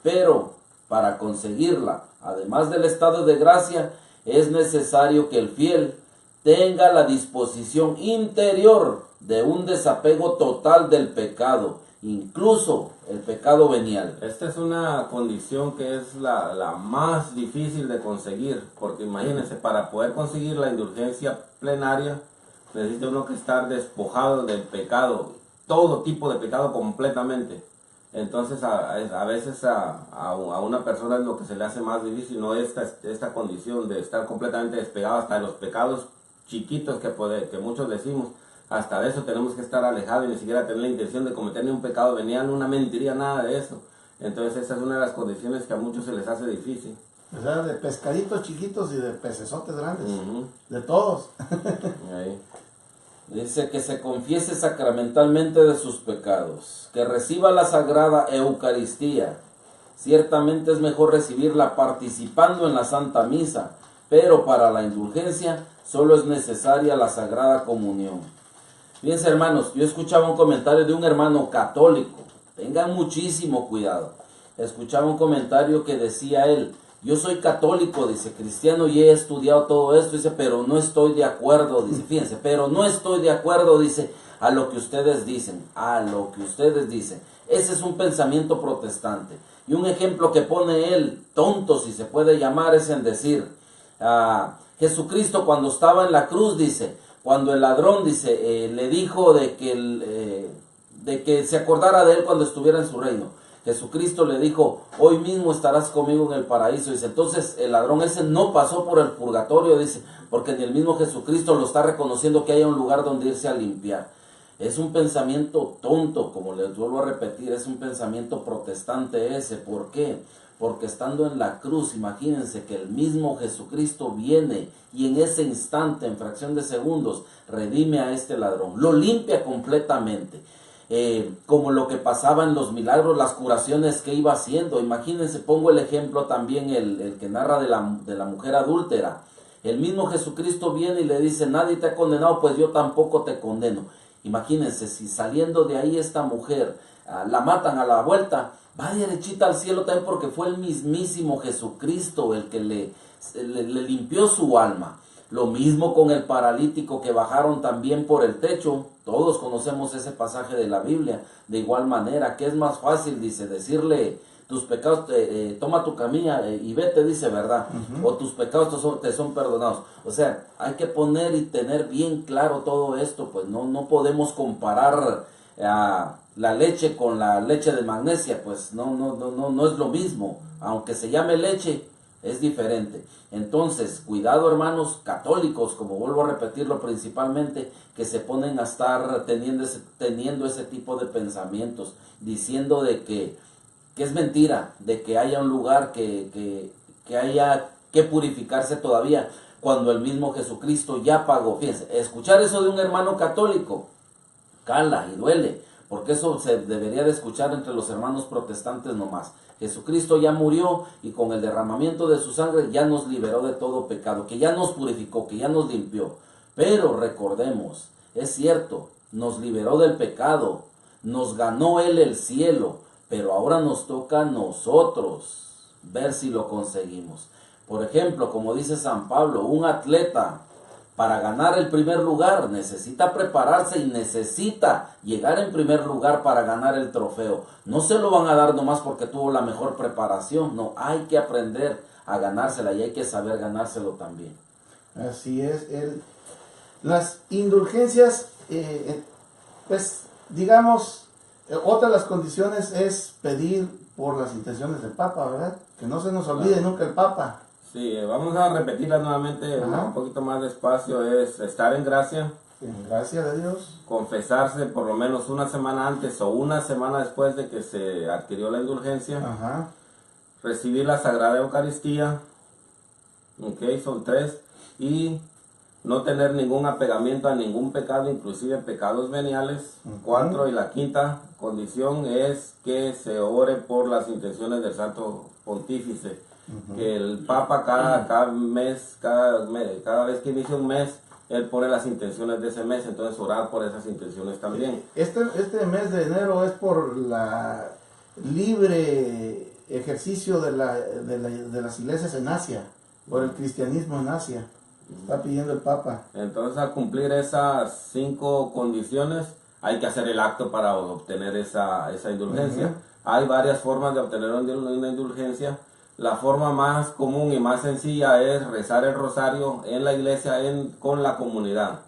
pero para conseguirla, además del estado de gracia, es necesario que el fiel tenga la disposición interior de un desapego total del pecado, incluso el pecado venial. Esta es una condición que es la más difícil de conseguir, porque imagínense, para poder conseguir la indulgencia plenaria, necesita uno que estar despojado del pecado, todo tipo de pecado completamente. Entonces a veces a una persona es lo que se le hace más difícil, no esta condición de estar completamente despegado hasta de los pecados chiquitos que muchos decimos. Hasta de eso tenemos que estar alejados y ni siquiera tener la intención de cometer ni un pecado venial, una mentira, nada de eso. Entonces esa es una de las condiciones que a muchos se les hace difícil. O sea, de pescaditos chiquitos y de pecesotes grandes. Ujú. De todos. Ahí. Dice que se confiese sacramentalmente de sus pecados, que reciba la sagrada Eucaristía. Ciertamente es mejor recibirla participando en la Santa Misa, pero para la indulgencia solo es necesaria la Sagrada Comunión. Fíjense, hermanos, yo escuchaba un comentario de un hermano católico. Tengan muchísimo cuidado. Escuchaba un comentario que decía él: yo soy católico, dice, cristiano, y he estudiado todo esto, dice, pero no estoy de acuerdo, dice, fíjense, pero no estoy de acuerdo, dice, a lo que ustedes dicen, Ese es un pensamiento protestante. Y un ejemplo que pone él, tonto si se puede llamar, es en decir, Jesucristo cuando estaba en la cruz, dice, cuando el ladrón, dice, le dijo de que se acordara de él cuando estuviera en su reino. Jesucristo le dijo, hoy mismo estarás conmigo en el paraíso. Dice, entonces el ladrón ese no pasó por el purgatorio, dice, porque ni el mismo Jesucristo lo está reconociendo que haya un lugar donde irse a limpiar. Es un pensamiento tonto, como les vuelvo a repetir, es un pensamiento protestante ese. ¿Por qué? Porque estando en la cruz, imagínense que el mismo Jesucristo viene y en ese instante, en fracción de segundos, redime a este ladrón, lo limpia completamente. Como lo que pasaba en los milagros, las curaciones que iba haciendo. Imagínense, pongo el ejemplo también, el que narra de la mujer adúltera. El mismo Jesucristo viene y le dice, nadie te ha condenado, pues yo tampoco te condeno. Imagínense, si saliendo de ahí esta mujer la matan a la vuelta, va derechita al cielo también, porque fue el mismísimo Jesucristo el que le limpió su alma. Lo mismo con el paralítico que bajaron también por el techo. Todos conocemos ese pasaje de la Biblia. De igual manera, ¿qué es más fácil? Dice, decirle, tus pecados, toma tu camilla y vete, dice, ¿verdad? O tus pecados te son perdonados. O sea, hay que poner y tener bien claro todo esto, pues no podemos comparar la leche con la leche de magnesia, pues no es lo mismo. Aunque se llame leche, es diferente. Entonces, cuidado, hermanos católicos, como vuelvo a repetirlo principalmente, que se ponen a estar teniendo ese tipo de pensamientos, diciendo de que es mentira, de que haya un lugar que haya que purificarse todavía, cuando el mismo Jesucristo ya pagó. Fíjense, escuchar eso de un hermano católico cala y duele, porque eso se debería de escuchar entre los hermanos protestantes nomás. Jesucristo ya murió y con el derramamiento de su sangre ya nos liberó de todo pecado, que ya nos purificó, que ya nos limpió. Pero recordemos, es cierto, nos liberó del pecado, nos ganó Él el cielo, pero ahora nos toca a nosotros ver si lo conseguimos. Por ejemplo, como dice San Pablo, un atleta para ganar el primer lugar necesita prepararse y necesita llegar en primer lugar para ganar el trofeo. No se lo van a dar nomás porque tuvo la mejor preparación, no, hay que aprender a ganársela y hay que saber ganárselo también. Así es. Las indulgencias, pues digamos, otra de las condiciones es pedir por las intenciones del Papa, ¿verdad? Que no se nos olvide nunca el Papa. Sí, vamos a repetirla nuevamente un poquito más despacio. Es estar en gracia, En gracia de Dios. confesarse por lo menos una semana antes o una semana después de que se adquirió la indulgencia, Ajá. recibir la Sagrada Eucaristía, ok, son 3, y no tener ningún apegamiento a ningún pecado, inclusive pecados veniales. 4, y la quinta condición es que se ore por las intenciones del Santo Pontífice. Que el Papa cada mes, cada vez que inicia un mes, él pone las intenciones de ese mes, entonces orar por esas intenciones también. Este mes de enero es por la libre ejercicio de las iglesias en Asia, por el cristianismo en Asia. Está pidiendo el Papa. Entonces, al cumplir esas 5 condiciones, hay que hacer el acto para obtener esa indulgencia. Hay varias formas de obtener una indulgencia. La forma más común y más sencilla es rezar el rosario en la iglesia con la comunidad.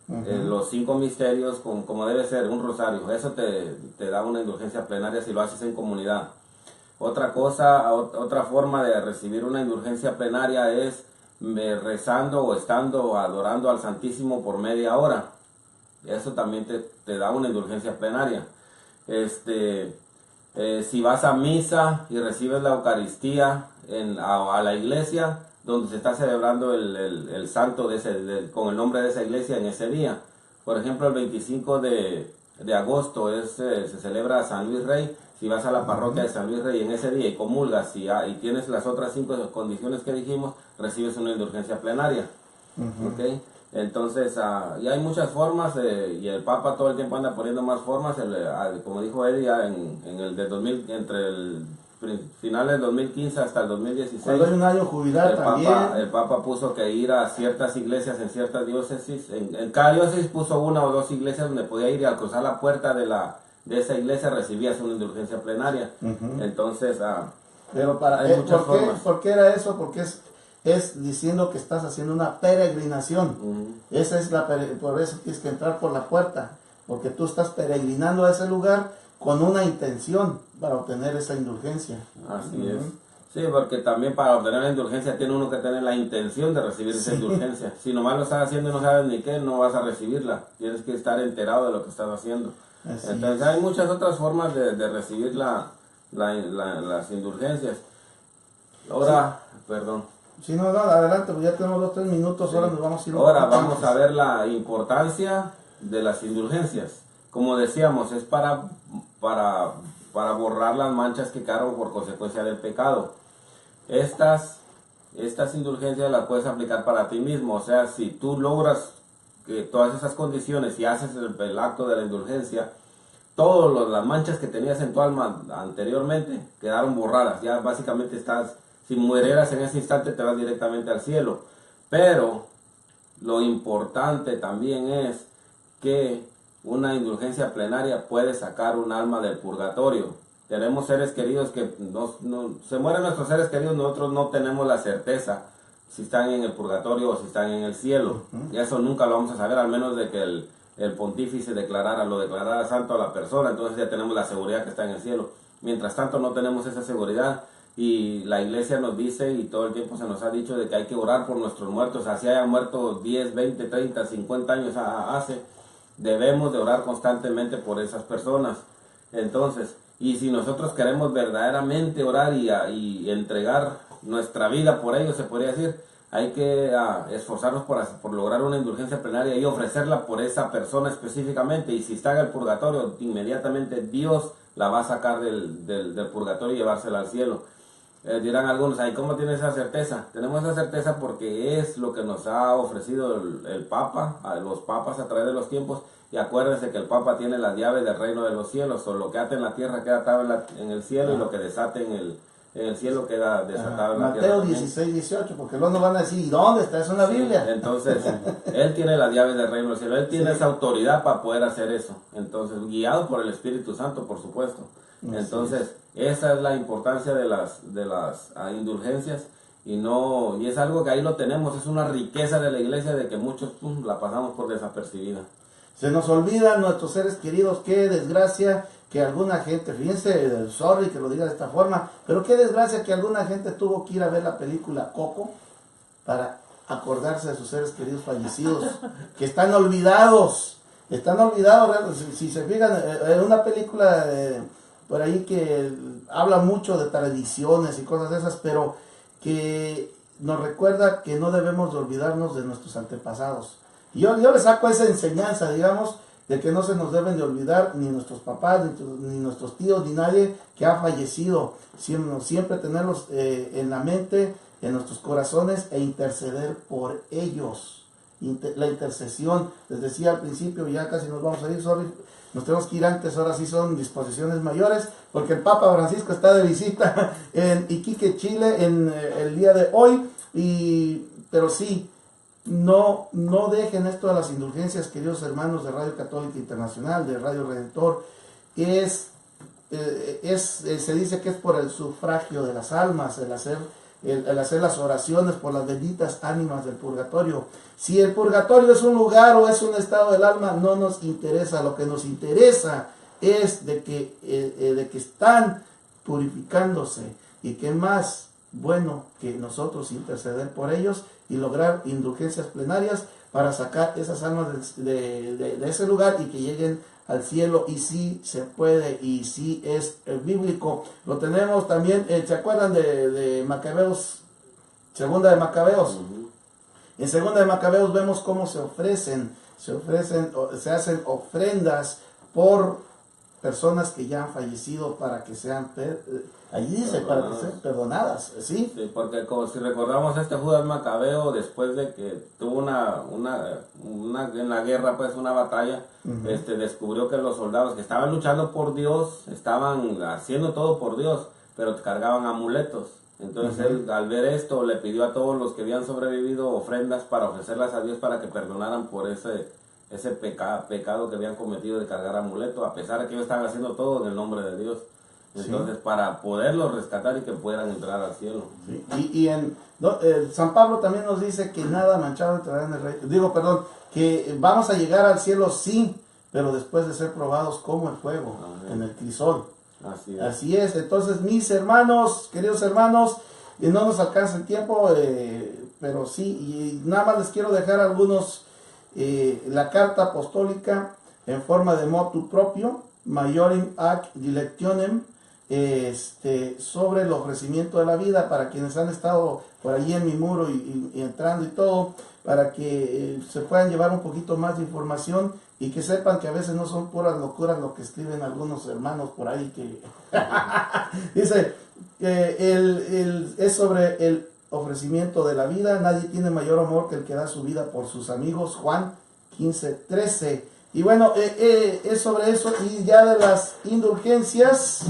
Los 5 misterios, como debe ser, un rosario. Eso te da una indulgencia plenaria si lo haces en comunidad. Otra forma de recibir una indulgencia plenaria es rezando o estando adorando al Santísimo por media hora. Eso también te da una indulgencia plenaria. Si vas a misa y recibes la Eucaristía a la iglesia donde se está celebrando el santo con el nombre de esa iglesia en ese día. Por ejemplo, el 25 de agosto se celebra a San Luis Rey. Si vas a la parroquia de San Luis Rey en ese día y comulgas y tienes las otras 5 condiciones que dijimos, recibes una indulgencia plenaria. ¿Okay? Entonces, y hay muchas formas, y el Papa todo el tiempo anda poniendo más formas. Como dijo Eddie, entre el final del 2015 hasta el 2016. Cuando hay un año jubilar también. El Papa puso que ir a ciertas iglesias en ciertas diócesis. En cada diócesis puso 1 o 2 iglesias donde podía ir y al cruzar la puerta de esa iglesia recibías una indulgencia plenaria. Entonces, pero hay muchas formas. ¿Por qué era eso? Porque es diciendo que estás haciendo una peregrinación. Esa es por eso tienes que entrar por la puerta, porque tú estás peregrinando a ese lugar con una intención para obtener esa indulgencia. Así es. Sí, porque también para obtener la indulgencia tiene uno que tener la intención de recibir esa indulgencia. Si nomás lo estás haciendo y no sabes ni qué, no vas a recibirla. Tienes que estar enterado de lo que estás haciendo. Entonces hay muchas otras formas de recibir las indulgencias. Ahora, perdón. Si no, adelante, pues ya tenemos 2 o 3 minutos, Sí. Ahora nos vamos a ir. Ahora vamos a ver la importancia de las indulgencias. Como decíamos, es para borrar las manchas que quedaron por consecuencia del pecado. Estas indulgencias las puedes aplicar para ti mismo. O sea, si tú logras que todas esas condiciones y haces el acto de la indulgencia, todas las manchas que tenías en tu alma anteriormente quedaron borradas. Ya básicamente si murieras en ese instante te vas directamente al cielo. Pero lo importante también es que una indulgencia plenaria puede sacar un alma del purgatorio. Tenemos seres queridos que se mueren nuestros seres queridos, nosotros no tenemos la certeza si están en el purgatorio o si están en el cielo. Y eso nunca lo vamos a saber, al menos de que el pontífice lo declarara santo a la persona, entonces ya tenemos la seguridad que está en el cielo. Mientras tanto no tenemos esa seguridad, y la iglesia nos dice, y todo el tiempo se nos ha dicho, de que hay que orar por nuestros muertos, así hayan muerto 10, 20, 30, 50 años hace, debemos de orar constantemente por esas personas. Entonces, y si nosotros queremos verdaderamente orar y entregar nuestra vida por ellos, se podría decir, hay que esforzarnos por lograr una indulgencia plenaria y ofrecerla por esa persona específicamente. Y si está en el purgatorio, inmediatamente Dios la va a sacar del purgatorio y llevársela al cielo. Dirán algunos, ¿cómo tienes esa certeza? Tenemos esa certeza porque es lo que nos ha ofrecido el Papa, a los papas a través de los tiempos. Y acuérdense que el Papa tiene las llaves del reino de los cielos, o lo que ate en la tierra queda atado en el cielo, y lo que desate en el cielo queda desatado en la tierra. Mateo 16, 18, porque luego nos van a decir, ¿dónde está eso en la Biblia? Entonces, Él tiene las llaves del reino del cielo, Él tiene esa autoridad para poder hacer eso. Entonces, guiado por el Espíritu Santo, por supuesto. Entonces, esa es la importancia de las indulgencias, y es algo que ahí lo tenemos, es una riqueza de la iglesia de que muchos la pasamos por desapercibida. Se nos olvidan nuestros seres queridos, qué desgracia que alguna gente, fíjense, sorry que lo diga de esta forma, pero qué desgracia que alguna gente tuvo que ir a ver la película Coco para acordarse de sus seres queridos fallecidos, que están olvidados, si se fijan, en una película por ahí que habla mucho de tradiciones y cosas de esas, pero que nos recuerda que no debemos de olvidarnos de nuestros antepasados. Y yo le saco esa enseñanza, digamos, de que no se nos deben de olvidar ni nuestros papás, ni nuestros tíos, ni nadie que ha fallecido. Siempre tenerlos en la mente, en nuestros corazones, e interceder por ellos. La intercesión, les decía al principio, ya casi nos vamos a ir, sorry, nos tenemos que ir antes, ahora sí son disposiciones mayores, porque el Papa Francisco está de visita en Iquique, Chile, en el día de hoy, pero sí, no dejen esto a las indulgencias, queridos hermanos de Radio Católica Internacional, de Radio Redentor. Se dice que es por el sufragio de las almas, el hacer las oraciones por las benditas ánimas del purgatorio. Si el purgatorio es un lugar o es un estado del alma, no nos interesa. Lo que nos interesa es de que están purificándose, y que más bueno que nosotros interceder por ellos y lograr indulgencias plenarias para sacar esas almas de ese lugar y que lleguen al cielo. Y sí se puede, y sí es bíblico. Lo tenemos también, ¿se acuerdan de Macabeos? Segunda de Macabeos. En Segunda de Macabeos vemos cómo se hacen ofrendas por personas que ya han fallecido para que sean allí dice para que sean perdonadas, ¿sí? Sí, porque como si recordamos Judas Macabeo, después de que tuvo en la guerra, pues una batalla, descubrió que los soldados que estaban luchando por Dios estaban haciendo todo por Dios, pero cargaban amuletos. Entonces él, al ver esto, le pidió a todos los que habían sobrevivido ofrendas para ofrecerlas a Dios para que perdonaran por ese pecado que habían cometido de cargar amuletos, a pesar de que ellos estaban haciendo todo en el nombre de Dios. Entonces, para poderlos rescatar y que puedan entrar al cielo. Sí. Y San Pablo también nos dice que nada manchado entrará en el reino. Que vamos a llegar al cielo, sí, pero después de ser probados como el fuego, en el crisol. Así es. Entonces, mis hermanos, queridos hermanos, no nos alcanza el tiempo, pero sí, y nada más les quiero dejar algunos, la carta apostólica en forma de motu propio, Maiorum ac dilectionem, sobre el ofrecimiento de la vida, para quienes han estado por allí en mi muro y entrando y todo, para que se puedan llevar un poquito más de información y que sepan que a veces no son puras locuras lo que escriben algunos hermanos por ahí que dice es sobre el ofrecimiento de la vida. Nadie tiene mayor amor que el que da su vida por sus amigos, Juan 15:13. Y bueno, es sobre eso. Y ya de las indulgencias,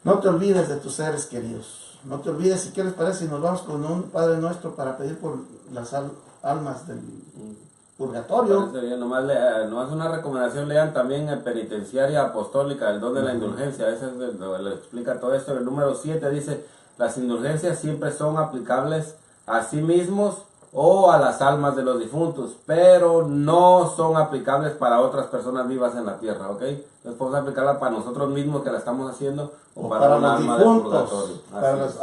no te olvides de tus seres queridos. No te olvides. ¿Y qué les parece si nos vamos con un Padre Nuestro para pedir por las almas del purgatorio? Bien, nomás una recomendación, lean también en Penitenciaria Apostólica, el don de la indulgencia. Ese le explica todo esto. El número 7 dice: las indulgencias siempre son aplicables a sí mismos o a las almas de los difuntos, pero no son aplicables para otras personas vivas en la tierra, ¿ok? Entonces podemos aplicarla para nosotros mismos que la estamos haciendo, o para los alma difuntos, para las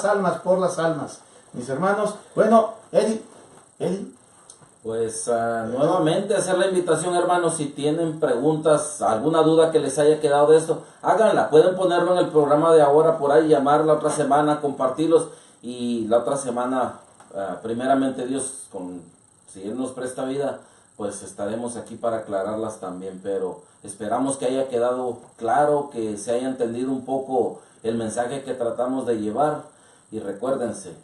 almas, por las almas, mis hermanos. Bueno, Eddie. Pues nuevamente hacer la invitación, hermanos, si tienen preguntas, alguna duda que les haya quedado de esto, háganla, pueden ponerlo en el programa de ahora por ahí, llamar la otra semana, compartirlos, y la otra semana, primeramente Dios, si Él nos presta vida, pues estaremos aquí para aclararlas también, pero esperamos que haya quedado claro, que se haya entendido un poco el mensaje que tratamos de llevar, y recuérdense,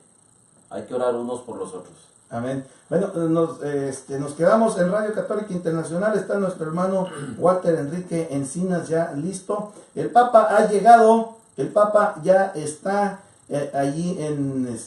hay que orar unos por los otros. Amén. Bueno, nos quedamos en Radio Católica Internacional. Está nuestro hermano Walter Enrique Encinas ya listo. El Papa ha llegado. El Papa ya está allí en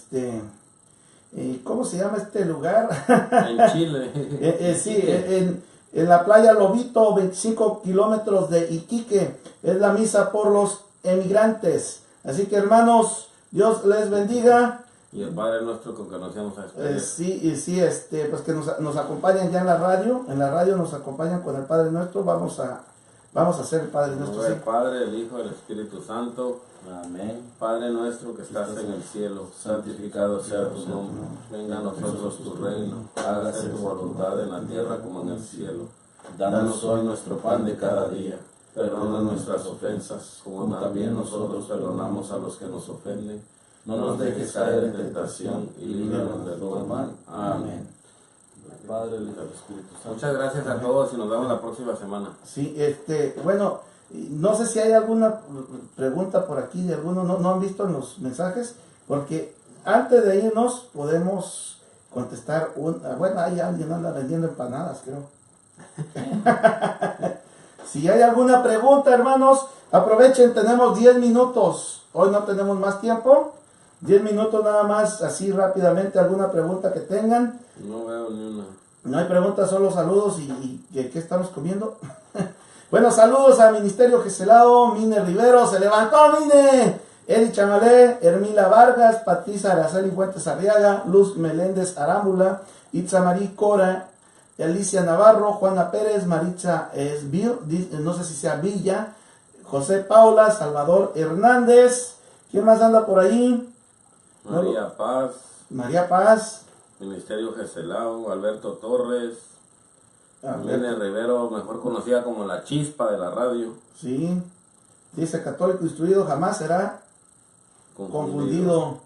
¿cómo se llama este lugar? En Chile. Sí, en la playa Lobito, 25 kilómetros de Iquique. Es la misa por los emigrantes. Así que, hermanos, Dios les bendiga. Y el Padre Nuestro con que nos hemos a esperar. Pues que nos acompañan ya en la radio nos acompañan con el Padre Nuestro. Vamos a hacer el Padre Nuestro. El Padre, el Hijo, el Espíritu Santo. Amén. Padre nuestro que estás en el cielo, santificado sea tu nombre. Venga a nosotros tu reino. Hágase tu voluntad en la tierra como en el cielo. Danos hoy nuestro pan de cada día. Perdona nuestras ofensas, como también nosotros perdonamos a los que nos ofenden. No nos dejes caer en tentación y líbranos de todo mal. Amén. Padre, el Hijo y el Espíritu Santo. Muchas gracias a todos y nos vemos la próxima semana. Sí, bueno, no sé si hay alguna pregunta por aquí de alguno, no han visto en los mensajes, porque antes de irnos podemos contestar bueno, hay alguien anda vendiendo empanadas, creo. Si hay alguna pregunta, hermanos, aprovechen, tenemos 10 minutos, hoy no tenemos más tiempo, 10 minutos nada más, así rápidamente, alguna pregunta que tengan. No veo ni una. No hay preguntas, solo saludos y ¿qué estamos comiendo? Bueno, saludos a Ministerio Geselado, Mine Rivero, se levantó Mine, Eddie Chamalé, Hermila Vargas, Patricia Araceli Fuentes Arriaga, Luz Meléndez Arámbula, Itzamarí Cora, Alicia Navarro, Juana Pérez, Maritza Esbir, no sé si sea Villa, José Paula, Salvador Hernández, ¿quién más anda por ahí? María Paz, María Paz, Ministerio Geselao, Alberto Torres, Alberto. Mine Rivero, mejor conocida como la Chispa de la radio. Sí, dice católico instruido jamás será confundido.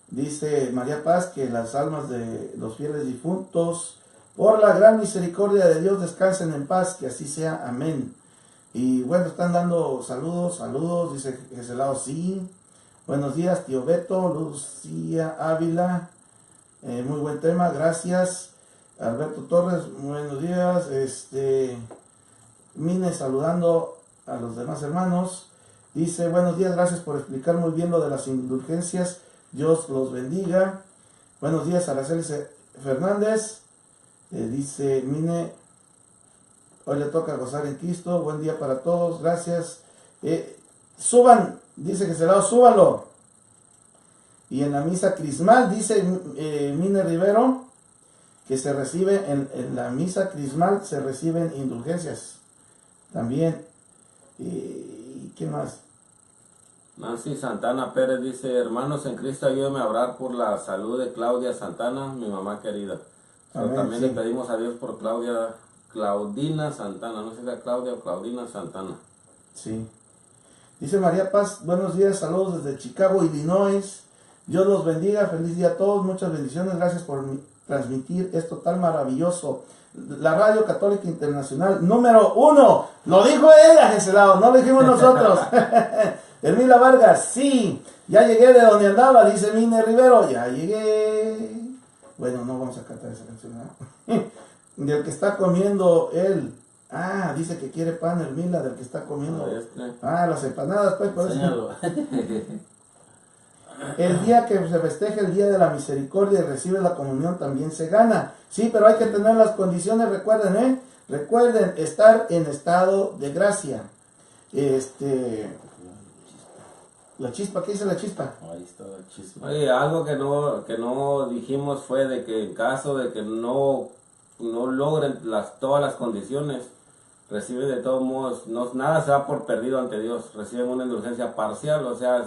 Dice María Paz que las almas de los fieles difuntos, por la gran misericordia de Dios, descansen en paz, que así sea, amén. Y bueno, están dando saludos, dice Geselao, sí. Buenos días, tío Beto, Lucía Ávila, muy buen tema, gracias. Alberto Torres, buenos días. Mine saludando a los demás hermanos. Dice, buenos días, gracias por explicar muy bien lo de las indulgencias. Dios los bendiga. Buenos días, Araceli Fernández. Dice Mine, hoy le toca gozar en Cristo. Buen día para todos, gracias. Suban, dice que será, súbalo. Y en la misa crismal, dice Mine Rivero, que se recibe en la misa crismal, se reciben indulgencias. También. ¿Y qué más? Nancy Santana Pérez dice, hermanos en Cristo, ayúdenme a orar por la salud de Claudia Santana, mi mamá querida. Amén, También sí. le pedimos a Dios por Claudina Santana, no sé si es Claudia o Claudina Santana. Sí. Dice María Paz, buenos días, saludos desde Chicago, Illinois. Dios los bendiga, feliz día a todos, muchas bendiciones, gracias por transmitir esto tan maravilloso. La Radio Católica Internacional número 1, lo dijo ella, Geselao, no lo dijimos nosotros. Hermila Vargas, sí, ya llegué de donde andaba, dice Mine Rivero, ya llegué. Bueno, no vamos a cantar esa canción, ¿no? Del que está comiendo él. Ah, dice que quiere pan, Hermila, del que está comiendo. Las empanadas, pues, por eso. Señalo. El día que se festeja el Día de la Misericordia y recibe la comunión también se gana. Sí, pero hay que tener las condiciones, recuerden, Recuerden estar en estado de gracia. La chispa, ¿qué dice la chispa? Ahí está la chispa. Oye, algo que no dijimos fue de que en caso de que no logren todas las condiciones, reciben de todos modos, nada se da por perdido ante Dios, reciben una indulgencia parcial, o sea,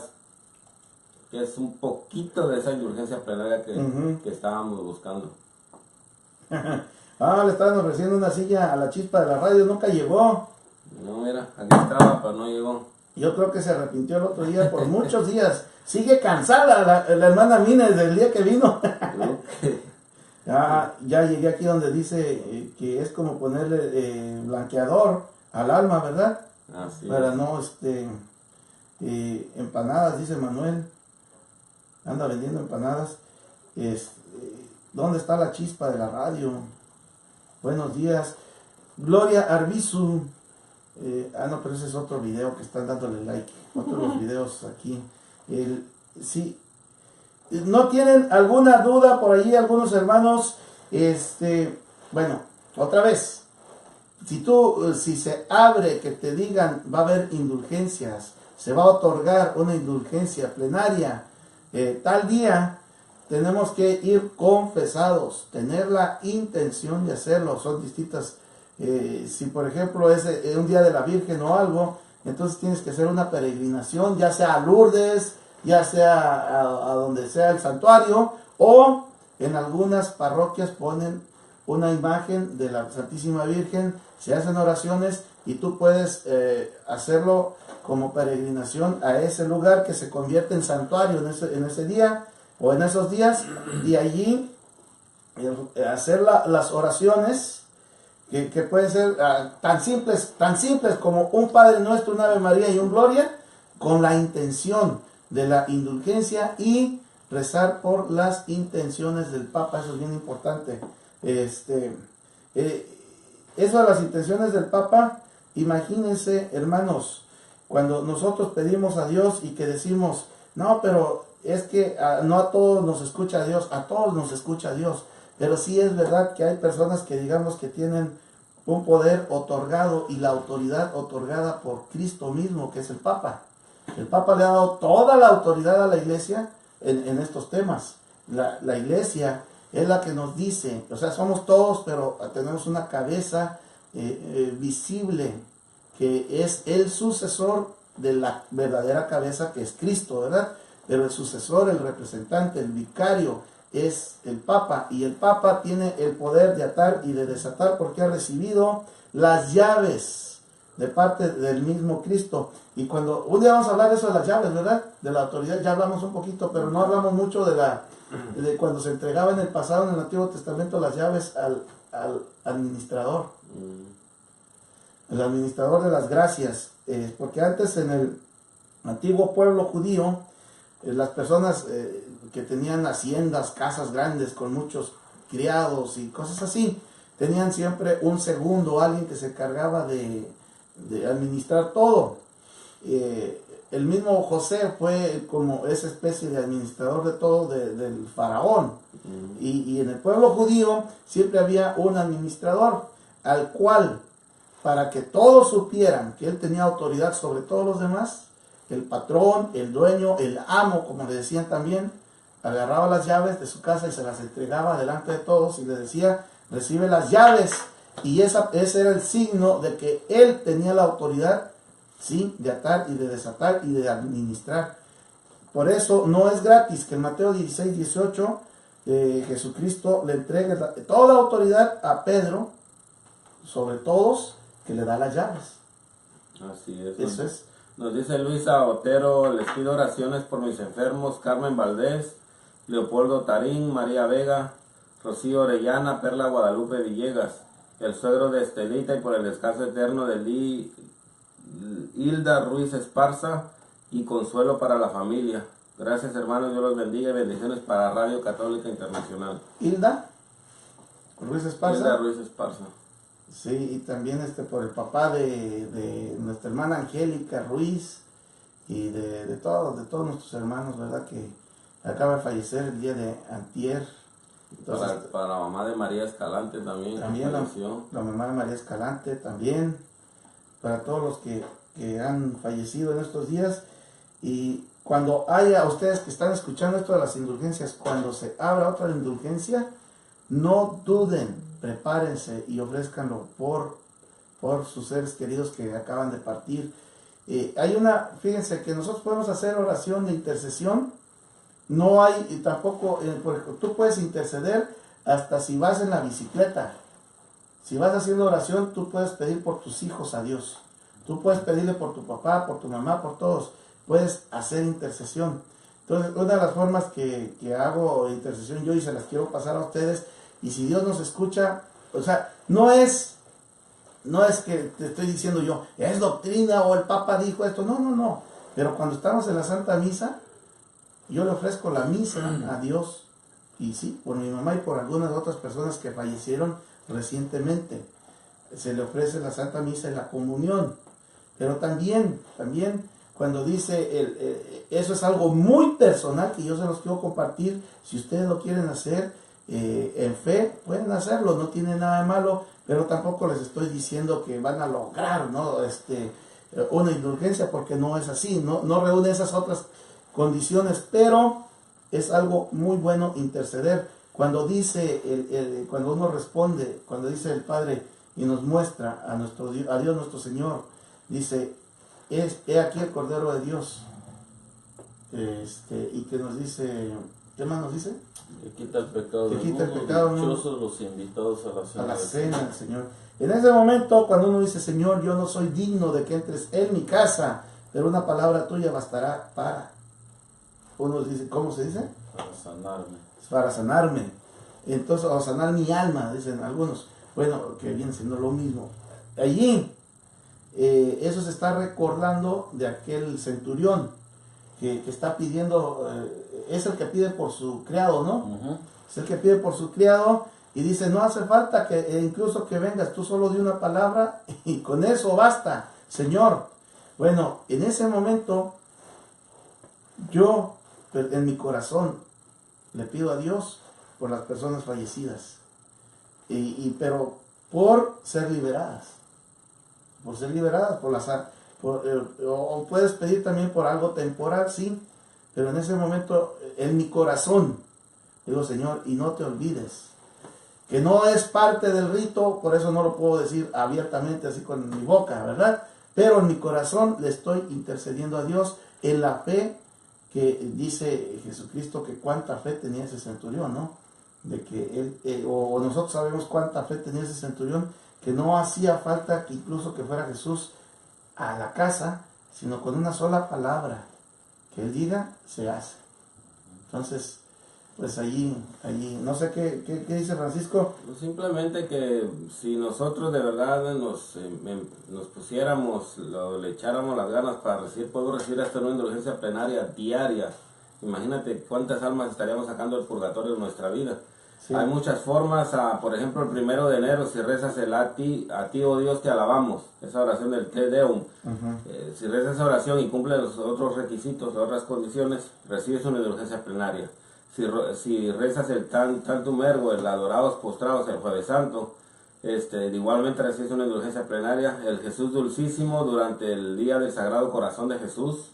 es un poquito de esa indulgencia plenaria que estábamos buscando. Le estaban ofreciendo una silla a la chispa de la radio, nunca llegó. No, mira, aquí estaba, pero no llegó. Yo creo que se arrepintió el otro día por muchos días. Sigue cansada la hermana Mina desde el día que vino. Ya llegué aquí donde dice que es como ponerle blanqueador al alma, ¿verdad? Así Para es. no, empanadas, dice Manuel. Anda vendiendo empanadas. ¿Dónde está la chispa de la radio? Buenos días. Gloria Arbizu. No, pero ese es otro video que están dándole like. Otros videos aquí. Sí. ¿No tienen alguna duda por allí algunos hermanos? Bueno, otra vez. Si se abre que te digan va a haber indulgencias, se va a otorgar una indulgencia plenaria tal día, tenemos que ir confesados, tener la intención de hacerlo. Son distintas. Si por ejemplo es un día de la Virgen o algo, entonces tienes que hacer una peregrinación, ya sea a Lourdes, ya sea a donde sea el santuario, o en algunas parroquias ponen una imagen de la Santísima Virgen, se hacen oraciones y tú puedes hacerlo como peregrinación a ese lugar que se convierte en santuario en ese día o en esos días, y allí hacer las oraciones que pueden ser tan simples como un Padre Nuestro, un Ave María y un Gloria, con la intención de la indulgencia y rezar por las intenciones del Papa. Eso es bien importante. Eso de las intenciones del Papa, imagínense, hermanos, cuando nosotros pedimos a Dios y que decimos, no, pero es que no a todos nos escucha Dios, a todos nos escucha Dios, pero sí es verdad que hay personas que digamos que tienen un poder otorgado y la autoridad otorgada por Cristo mismo, que es el Papa. El Papa le ha dado toda la autoridad a la Iglesia en estos temas. La Iglesia es la que nos dice, o sea, somos todos, pero tenemos una cabeza visible, que es el sucesor de la verdadera cabeza, que es Cristo, ¿verdad? Pero el sucesor, el representante, el vicario, es el Papa, y el Papa tiene el poder de atar y de desatar porque ha recibido las llaves de parte del mismo Cristo. Y cuando un día vamos a hablar de eso de las llaves, ¿verdad? De la autoridad, ya hablamos un poquito, pero no hablamos mucho de cuando se entregaba en el pasado, en el Antiguo Testamento, las llaves al administrador. El administrador de las gracias, porque antes en el antiguo pueblo judío, las personas que tenían haciendas, casas grandes con muchos criados y cosas así, tenían siempre un segundo, alguien que se encargaba de administrar todo. El mismo José fue como esa especie de administrador de todo del faraón. Y en el pueblo judío siempre había un administrador al cual, para que todos supieran que él tenía autoridad sobre todos los demás, el patrón, el dueño, el amo, como le decían también, agarraba las llaves de su casa y se las entregaba delante de todos y le decía, recibe las llaves. Y ese era el signo de que él tenía la autoridad, sí, de atar y de desatar y de administrar. Por eso no es gratis que en Mateo 16, 18 Jesucristo le entregue toda autoridad a Pedro sobre todos, que le da las llaves. Así es. Eso es. Nos dice Luisa Otero, les pido oraciones por mis enfermos, Carmen Valdés, Leopoldo Tarín, María Vega, Rocío Orellana, Perla Guadalupe Villegas, el suegro de Estelita, y por el descanso eterno de Hilda Ruiz Esparza, y consuelo para la familia. Gracias, hermanos, Dios los bendiga y bendiciones para Radio Católica Internacional. Hilda Ruiz Esparza. Hilda Ruiz Esparza. Sí, y también por el papá de nuestra hermana Angélica Ruiz y de todos nuestros hermanos, ¿verdad? Que acaba de fallecer el día de antier. Entonces, Para la mamá de María Escalante también falleció. la mamá de María Escalante también, para todos los que han fallecido en estos días. Y cuando haya, ustedes que están escuchando esto de las indulgencias, cuando se abra otra indulgencia, no duden, prepárense y ofrézcanlo por sus seres queridos que acaban de partir. Fíjense que nosotros podemos hacer oración de intercesión. No hay tampoco, tú puedes interceder hasta si vas en la bicicleta. Si vas haciendo oración, tú puedes pedir por tus hijos a Dios. Tú puedes pedirle por tu papá, por tu mamá, por todos. Puedes hacer intercesión. Entonces, una de las formas que hago intercesión yo y se las quiero pasar a ustedes, y si Dios nos escucha, o sea, no es que te estoy diciendo yo, es doctrina o el Papa dijo esto, no. Pero cuando estamos en la Santa Misa, yo le ofrezco la misa a Dios, y sí, por mi mamá y por algunas otras personas que fallecieron recientemente, se le ofrece la Santa Misa y la comunión. Pero también, cuando dice, eso es algo muy personal que yo se los quiero compartir, si ustedes lo quieren hacer en fe, pueden hacerlo, no tiene nada de malo, pero tampoco les estoy diciendo que van a lograr, ¿no? Una indulgencia, porque no es así, no reúne esas otras condiciones, pero es algo muy bueno interceder. Cuando dice, cuando uno responde, cuando dice el Padre y nos muestra a Dios nuestro Señor, dice, he aquí el Cordero de Dios, y que nos dice, ¿Qué más nos dice? Que quita el pecado Que del quita el mundo, pecado del mundo. dichosos los invitados a la A cena. la del cena Señor. del Señor. En ese momento, cuando uno dice, Señor, yo no soy digno de que entres en mi casa, pero una palabra tuya bastará para. Uno dice, ¿cómo se dice? Para sanarme. Para sanarme. Entonces, o sanar mi alma, dicen algunos. Bueno, que viene siendo lo mismo. Allí, eso se está recordando de aquel centurión que está pidiendo, es el que pide por su criado, ¿no? Ujú. Es el que pide por su criado y dice, no hace falta que incluso que vengas, tú solo di una palabra y con eso basta, Señor. Bueno, en ese momento, yo en mi corazón le pido a Dios por las personas fallecidas, pero por ser liberadas, por la o puedes pedir también por algo temporal, sí, pero en ese momento, en mi corazón, digo, Señor, y no te olvides, que no es parte del rito, por eso no lo puedo decir abiertamente así con mi boca, ¿verdad? Pero en mi corazón le estoy intercediendo a Dios en la fe que dice Jesucristo que cuánta fe tenía ese centurión, ¿no? De que él, o nosotros sabemos cuánta fe tenía ese centurión, que no hacía falta que incluso que fuera Jesús a la casa, sino con una sola palabra que él diga, se hace. Entonces, pues allí, no sé qué dice Francisco. Pues simplemente que si nosotros de verdad nos pusiéramos, le echáramos las ganas para puedo recibir hasta una indulgencia plenaria diaria. Imagínate cuántas almas estaríamos sacando del purgatorio en nuestra vida. Sí. Hay muchas formas, por ejemplo, el 1 de enero, si rezas el a ti, oh Dios, te alabamos, esa oración del Te Deum. Si rezas esa oración y cumples los otros requisitos, otras condiciones, recibes una indulgencia plenaria. Si rezas el Tantum Ergo, el Adorados Postrados, el Jueves Santo, igualmente recibes una indulgencia plenaria. El Jesús Dulcísimo durante el día del Sagrado Corazón de Jesús.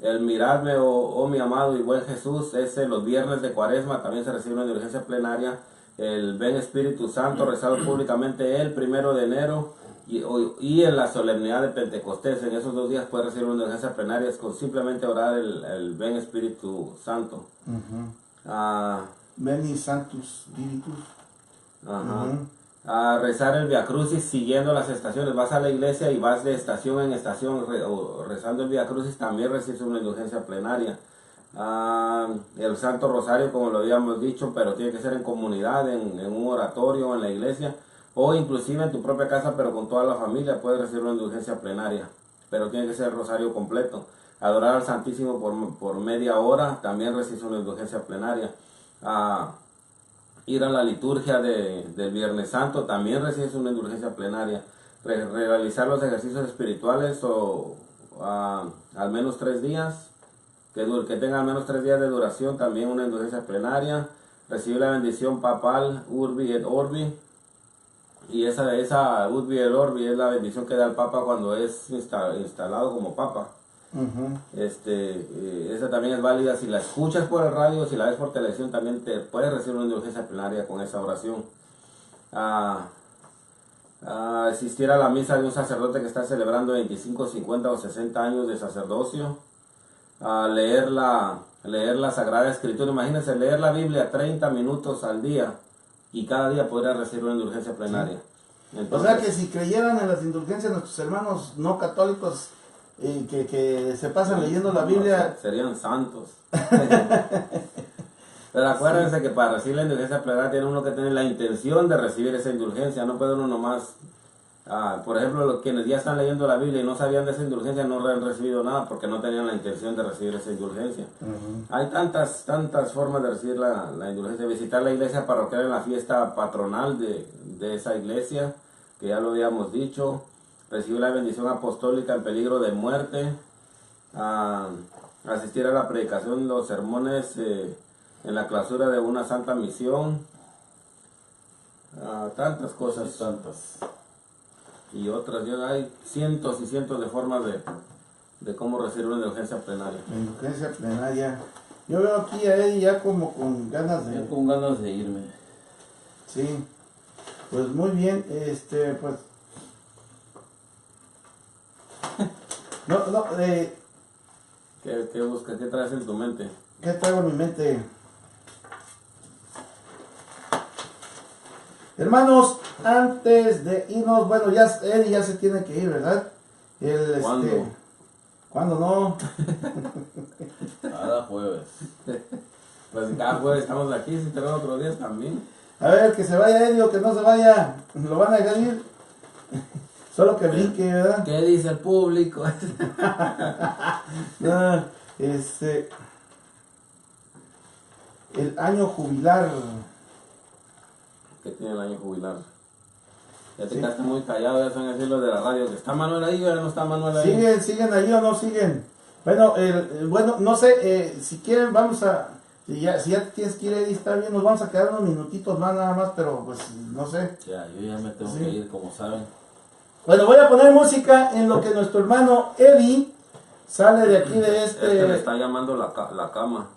El Miradme, oh mi amado y buen Jesús, los viernes de Cuaresma también se recibe una indulgencia plenaria. El Ven Espíritu Santo, rezado públicamente el 1 de enero. Y en la solemnidad de Pentecostés, en esos 2 días puedes recibir una indulgencia plenaria con simplemente orar el Ven Espíritu Santo. Veni Sanctus Spiritus. Rezar el Via Crucis siguiendo las estaciones. Vas a la iglesia y vas de estación en estación rezando el Via Crucis, también recibes una indulgencia plenaria. El Santo Rosario, como lo habíamos dicho, pero tiene que ser en comunidad, en un oratorio, en la iglesia, o inclusive en tu propia casa, pero con toda la familia puedes recibir una indulgencia plenaria, pero tiene que ser el rosario completo. Adorar al Santísimo por media hora, también recibes una indulgencia plenaria. Ir a la liturgia del Viernes Santo, también recibes una indulgencia plenaria. Realizar los ejercicios espirituales al menos 3 días, que tenga al menos 3 días de duración, también una indulgencia plenaria. Recibir la bendición papal Urbi et Orbi, y esa Urbi et Orbi es la bendición que da el Papa cuando es instalado como Papa. Esa también es válida si la escuchas por el radio, si la ves por televisión, también te puedes recibir una indulgencia plenaria con esa oración. Asistir a la misa de un sacerdote que está celebrando 25, 50 o 60 años de sacerdocio. Leer la Sagrada Escritura. Imagínense leer la Biblia 30 minutos al día y cada día podría recibir una indulgencia plenaria. Sí. Entonces, o sea que si creyeran en las indulgencias nuestros hermanos no católicos, que se pasan leyendo la Biblia, serían santos. Pero acuérdense que para recibir la indulgencia plenaria tiene uno que tener la intención de recibir esa indulgencia. No puede uno nomás, por ejemplo, quienes ya están leyendo la Biblia y no sabían de esa indulgencia no han recibido nada porque no tenían la intención de recibir esa indulgencia. Hay tantas formas de recibir la indulgencia. Visitar la iglesia parroquial en la fiesta patronal de esa iglesia, que ya lo habíamos dicho. Recibir la bendición apostólica en peligro de muerte. Asistir a la predicación, los sermones en la clausura de una santa misión. Tantas cosas. Tantas. Y otras, ya hay cientos y cientos de formas de cómo recibir una indulgencia plenaria. La indulgencia plenaria. Yo veo aquí a Eddie ya como con ganas de... Ya con ganas de irme. Sí. Pues muy bien, pues... ¿Qué buscas? ¿Qué traes en tu mente? ¿Qué traigo en mi mente? Hermanos, antes de irnos, bueno, ya Eddie ya se tiene que ir, ¿verdad? ¿Cuándo? ¿Cuándo no? Cada jueves. Pues cada jueves estamos aquí, si tenemos otros días también. A ver, que se vaya Eddie o que no se vaya. ¿Lo van a dejar ir? Solo que brinque, ¿verdad? ¿Qué dice el público? No, el año jubilar. ¿Qué tiene el año jubilar? Ya te Sí. quedaste muy callado, ya son así los de la radio. ¿Está Manuel ahí o ya no está Manuel ahí? ¿Siguen ahí o no siguen? Bueno, bueno, no sé, si quieren vamos a, si ya tienes que ir Eddie, está bien, nos vamos a quedar unos minutitos más nada más, pero pues no sé. Ya, yo ya me tengo Sí. que ir, como saben. Bueno, voy a poner música en lo que nuestro hermano Eddie sale de aquí de Es que le está llamando la cama.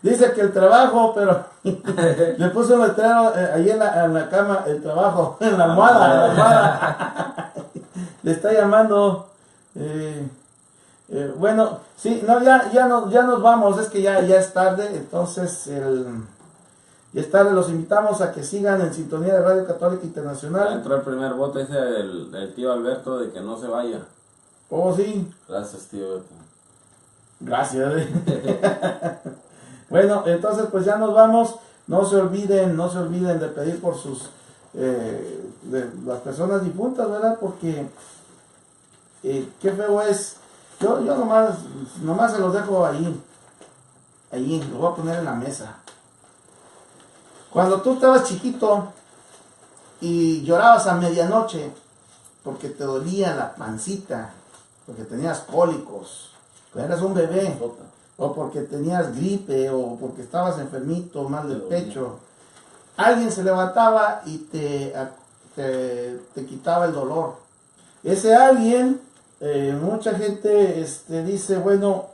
Dice que el trabajo, pero le puso un letrero ahí en la cama, el trabajo, en la almohada. Le está llamando. Bueno, sí, no, ya nos vamos, es que ya es tarde, entonces ya es tarde, los invitamos a que sigan en sintonía de Radio Católica Ya Internacional. entró el primer voto, dice el tío Alberto, de que no se vaya. Oh, sí. Gracias, tío Beto. Gracias. Bueno, entonces pues ya nos vamos. No se olviden de pedir por sus de las personas difuntas, ¿verdad? Porque qué feo es. Yo nomás se los dejo ahí, lo voy a poner en la mesa. Cuando tú estabas chiquito y llorabas a medianoche porque te dolía la pancita, porque tenías cólicos, eras un bebé, Jota. o porque tenías gripe, o porque estabas enfermito, mal del Te pecho, alguien se levantaba y te quitaba el dolor. Ese alguien, mucha gente dice, bueno,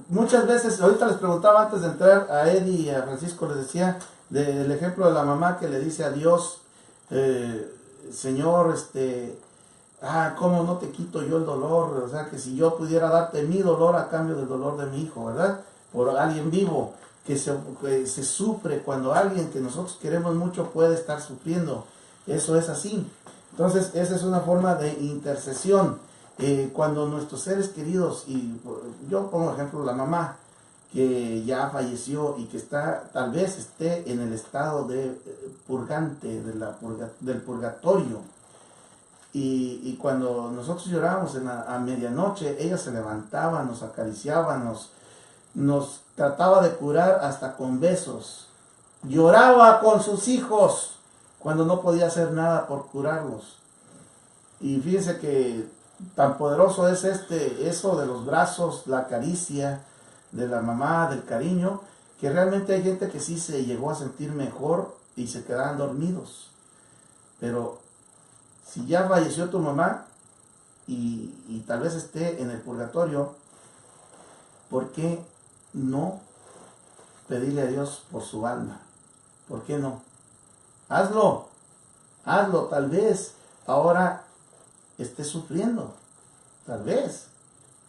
muchas veces, ahorita les preguntaba antes de entrar a Eddie y a Francisco, les decía del ejemplo de la mamá que le dice a Dios, Señor, ¿cómo no te quito yo el dolor? O sea, que si yo pudiera darte mi dolor a cambio del dolor de mi hijo, ¿verdad? Por alguien vivo, que se sufre cuando alguien que nosotros queremos mucho puede estar sufriendo. Eso es así. Entonces, esa es una forma de intercesión. Cuando nuestros seres queridos, y yo pongo ejemplo la mamá, que ya falleció y que tal vez esté en el estado de purgante, del purgatorio, y cuando nosotros llorábamos a medianoche, ella se levantaba, nos acariciaba, nos trataba de curar hasta con besos. Lloraba con sus hijos cuando no podía hacer nada por curarlos. Y fíjense que tan poderoso es eso de los brazos, la caricia de la mamá, del cariño, que realmente hay gente que sí se llegó a sentir mejor y se quedaban dormidos. Pero si ya falleció tu mamá y tal vez esté en el purgatorio, ¿por qué no pedirle a Dios por su alma? ¿Por qué no? Hazlo, tal vez ahora esté sufriendo, tal vez.